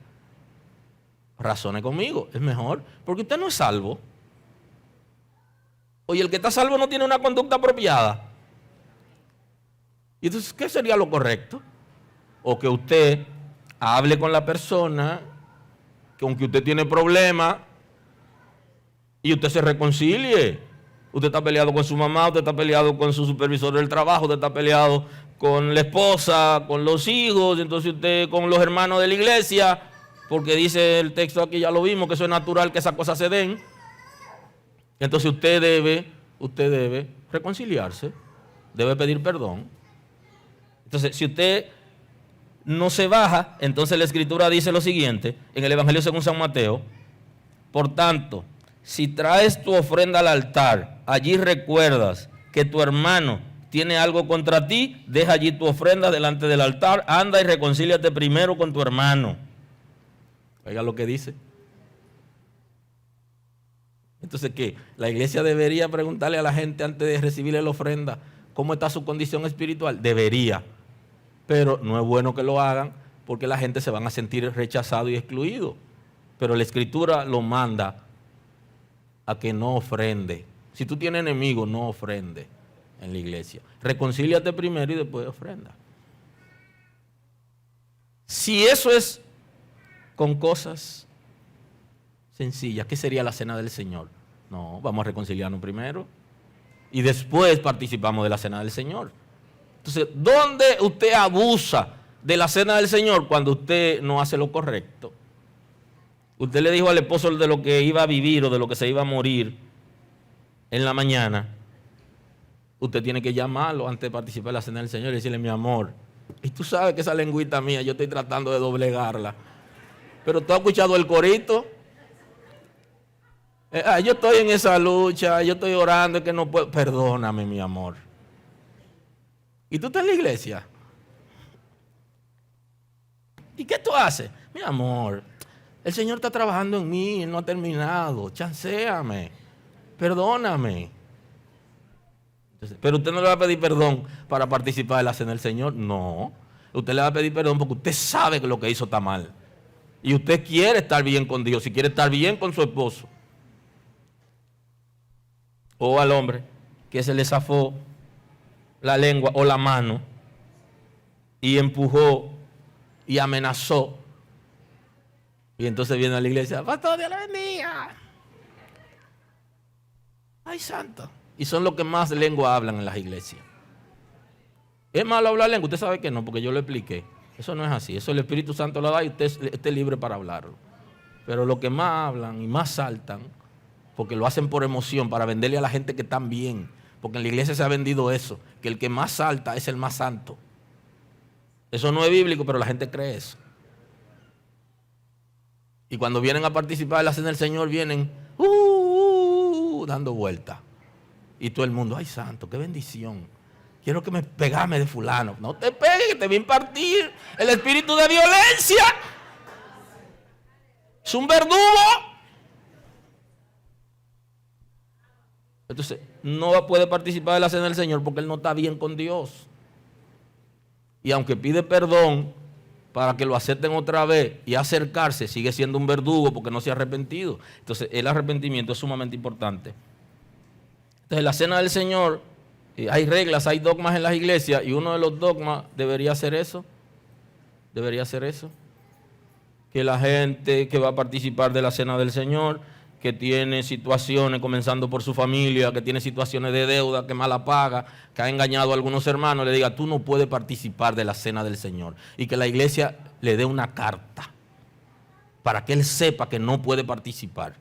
Razone conmigo, es mejor, porque usted no es salvo. Oye, el que está salvo no tiene una conducta apropiada. ¿Y entonces qué sería lo correcto? O que usted hable con la persona, que aunque usted tiene problemas, y usted se reconcilie. Usted está peleado con su mamá, usted está peleado con su supervisor del trabajo, usted está peleado con la esposa, con los hijos, entonces usted con los hermanos de la iglesia, porque dice el texto aquí, ya lo vimos, que eso es natural que esas cosas se den. Entonces usted debe reconciliarse, debe pedir perdón. Entonces, si usted no se baja, entonces la Escritura dice lo siguiente, en el Evangelio según San Mateo: por tanto, si traes tu ofrenda al altar, allí recuerdas que tu hermano tiene algo contra ti, deja allí tu ofrenda delante del altar, anda y reconcíliate primero con tu hermano. Oiga lo que dice. Entonces, ¿qué? La iglesia debería preguntarle a la gente antes de recibirle la ofrenda cómo está su condición espiritual. Debería. Pero no es bueno que lo hagan porque la gente se van a sentir rechazado y excluido. Pero la Escritura lo manda a que no ofrende. Si tú tienes enemigos, no ofrende en la iglesia. Reconcíliate primero y después ofrenda. Si eso es con cosas sencillas, ¿qué sería la cena del Señor? No, vamos a reconciliarnos primero y después participamos de la cena del Señor. Entonces, ¿dónde usted abusa de la cena del Señor? Cuando usted no hace lo correcto. Usted le dijo al esposo de lo que iba a vivir o de lo que se iba a morir en la mañana. Usted tiene que llamarlo antes de participar de la cena del Señor y decirle: mi amor, y tú sabes que esa lengüita mía yo estoy tratando de doblegarla, pero tú has escuchado el corito. Yo estoy en esa lucha, yo estoy orando, es que no puedo. Perdóname, mi amor. ¿Y tú estás en la iglesia? ¿Y qué tú haces? Mi amor, el Señor está trabajando en mí, Él no ha terminado. Chanséame, perdóname. Entonces, pero usted no le va a pedir perdón para participar de la cena del Señor. No, usted le va a pedir perdón porque usted sabe que lo que hizo está mal. Y usted quiere estar bien con Dios y quiere estar bien con su esposo. O al hombre que se le zafó la lengua o la mano y empujó y amenazó. Y entonces viene a la iglesia: pastor, Dios le bendiga. Ay, santo. Y son los que más lengua hablan en las iglesias. ¿Es malo hablar lengua? Usted sabe que no, porque yo lo expliqué. Eso no es así. Eso el Espíritu Santo lo da y usted esté libre para hablarlo. Pero los que más hablan y más saltan, porque lo hacen por emoción, para venderle a la gente que están bien. Porque en la iglesia se ha vendido eso, que el que más salta es el más santo. Eso no es bíblico, pero la gente cree eso. Y cuando vienen a participar en la cena del Señor, vienen dando vueltas. Y todo el mundo: ay, santo, qué bendición. Quiero que me pegame de fulano. No te pegues, que te voy a impartir el espíritu de violencia. Es un verdugo. Entonces, no puede participar de la cena del Señor porque él no está bien con Dios. Y aunque pide perdón para que lo acepten otra vez y acercarse, sigue siendo un verdugo porque no se ha arrepentido. Entonces, el arrepentimiento es sumamente importante. Entonces, la cena del Señor, hay reglas, hay dogmas en las iglesias, y uno de los dogmas debería ser eso. Debería ser eso. Que la gente que va a participar de la cena del Señor, que tiene situaciones, comenzando por su familia, que tiene situaciones de deuda, que mala paga, que ha engañado a algunos hermanos, le diga, tú no puedes participar de la cena del Señor. Y que la iglesia le dé una carta para que él sepa que no puede participar.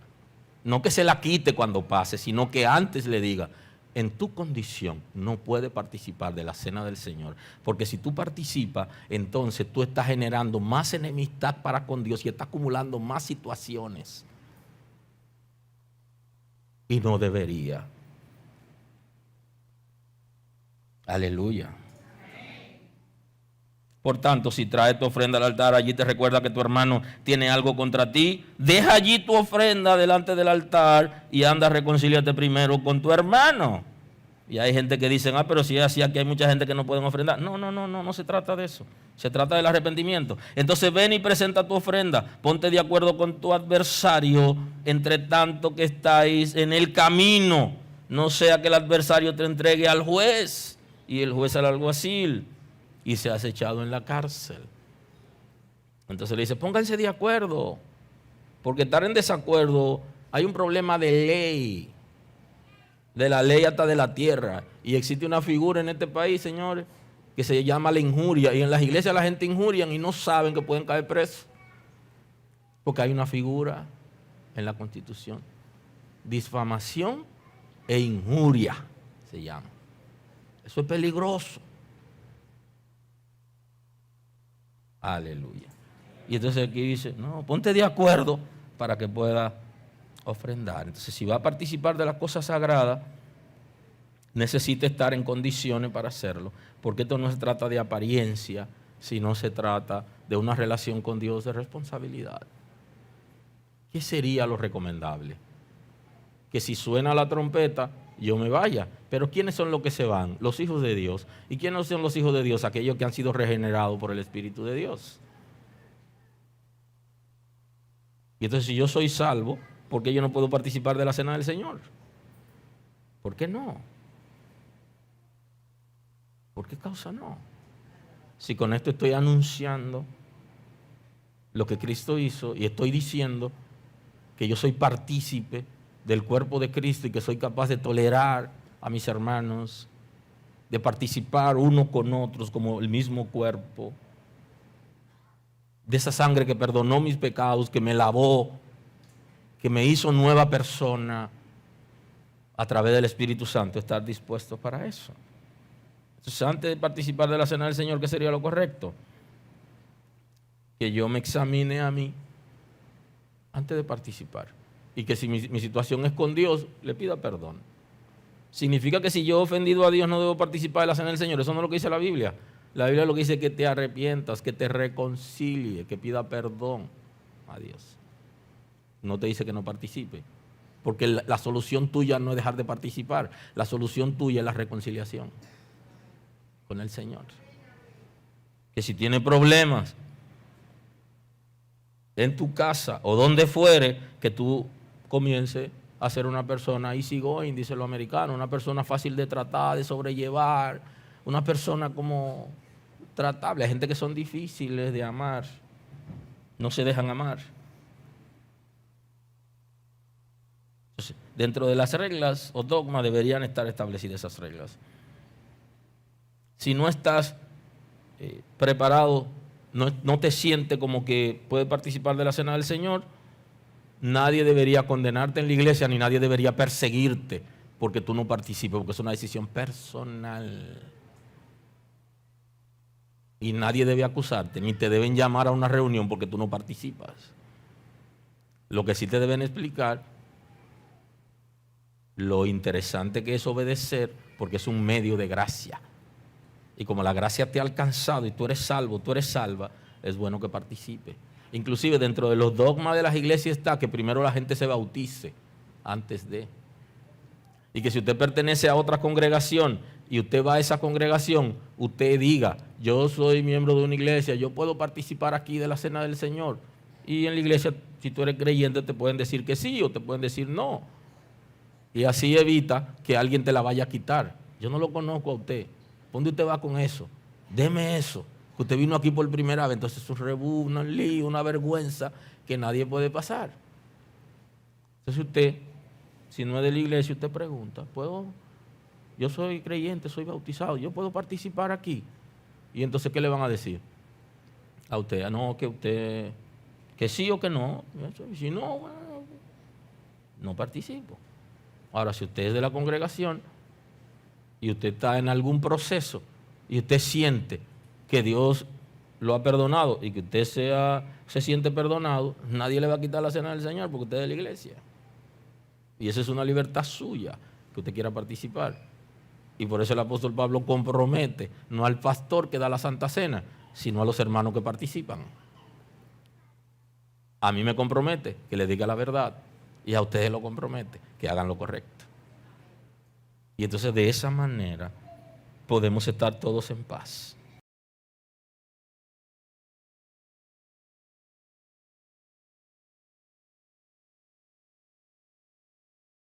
No que se la quite cuando pase, sino que antes le diga, en tu condición no puede participar de la cena del Señor. Porque si tú participas, entonces tú estás generando más enemistad para con Dios y estás acumulando más situaciones. Y no debería. Aleluya. Por tanto, si traes tu ofrenda al altar, allí te recuerda que tu hermano tiene algo contra ti, deja allí tu ofrenda delante del altar y anda, reconcíliate primero con tu hermano. Y hay gente que dice, pero si es así, aquí hay mucha gente que no pueden ofrendar. No se trata de eso. Se trata del arrepentimiento. Entonces ven y presenta tu ofrenda. Ponte de acuerdo con tu adversario, entre tanto que estáis en el camino. No sea que el adversario te entregue al juez y el juez al alguacil y seas echado en la cárcel. Entonces le dice, pónganse de acuerdo, porque estar en desacuerdo, hay un problema de ley, de la ley hasta de la tierra. Y existe una figura en este país, señores, que se llama la injuria. Y en las iglesias la gente injuria y no saben que pueden caer presos. Porque hay una figura en la Constitución. Difamación e injuria se llama. Eso es peligroso. Aleluya. Y entonces aquí dice, no, ponte de acuerdo para que pueda ofrendar. Entonces, si va a participar de las cosas sagradas, necesita estar en condiciones para hacerlo, porque esto no se trata de apariencia, sino se trata de una relación con Dios de responsabilidad. ¿Qué sería lo recomendable? Que si suena la trompeta, yo me vaya. Pero ¿quiénes son los que se van? Los hijos de Dios. ¿Y quiénes son los hijos de Dios? Aquellos que han sido regenerados por el Espíritu de Dios. Y entonces, si yo soy salvo, ¿por qué yo no puedo participar de la cena del Señor? ¿Por qué no? ¿Por qué causa no? Si con esto estoy anunciando lo que Cristo hizo y estoy diciendo que yo soy partícipe del cuerpo de Cristo y que soy capaz de tolerar a mis hermanos, de participar unos con otros como el mismo cuerpo, de esa sangre que perdonó mis pecados, que me lavó, que me hizo nueva persona a través del Espíritu Santo, estar dispuesto para eso. Entonces, antes de participar de la cena del Señor, ¿qué sería lo correcto? Que yo me examine a mí antes de participar. Y que si mi situación es con Dios, le pida perdón. ¿Significa que si yo he ofendido a Dios no debo participar de la cena del Señor? Eso no es lo que dice la Biblia. La Biblia lo que dice es que te arrepientas, que te reconcilie, que pida perdón a Dios. No te dice que no participe. Porque la solución tuya no es dejar de participar. La solución tuya es la reconciliación con el Señor. Que si tiene problemas en tu casa o donde fuere, que tú comiences a ser una persona easygoing, dice lo americano, una persona fácil de tratar, de sobrellevar, una persona como tratable. Hay gente que son difíciles de amar, no se dejan amar. Entonces, dentro de las reglas o dogmas deberían estar establecidas esas reglas. Si no estás preparado, no te sientes como que puedes participar de la cena del Señor, nadie debería condenarte en la iglesia ni nadie debería perseguirte porque tú no participes, porque es una decisión personal. Y nadie debe acusarte, ni te deben llamar a una reunión porque tú no participas. Lo que sí te deben explicar, lo interesante que es obedecer, porque es un medio de gracia. Y como la gracia te ha alcanzado y tú eres salvo, tú eres salva, es bueno que participe. Inclusive dentro de los dogmas de las iglesias está que primero la gente se bautice antes de. Y que si usted pertenece a otra congregación y usted va a esa congregación, usted diga, yo soy miembro de una iglesia, yo puedo participar aquí de la cena del Señor. Y en la iglesia, si tú eres creyente, te pueden decir que sí o te pueden decir no. Y así evita que alguien te la vaya a quitar. Yo no lo conozco a usted. ¿Dónde usted va con eso? Deme eso. Que usted vino aquí por primera vez. Entonces es un rebú, un lío, una vergüenza que nadie puede pasar. Entonces usted, si no es de la iglesia, usted pregunta, yo soy creyente, soy bautizado, yo puedo participar aquí. Y entonces, ¿qué le van a decir a usted? No, que usted, que sí o que no. Y si no, bueno, no participo. Ahora, si usted es de la congregación y usted está en algún proceso y usted siente que Dios lo ha perdonado y que usted se siente perdonado, nadie le va a quitar la cena del Señor porque usted es de la iglesia. Y esa es una libertad suya, que usted quiera participar. Y por eso el apóstol Pablo compromete no al pastor que da la Santa Cena, sino a los hermanos que participan. A mí me compromete que le diga la verdad y a ustedes lo compromete que hagan lo correcto. Y entonces de esa manera podemos estar todos en paz.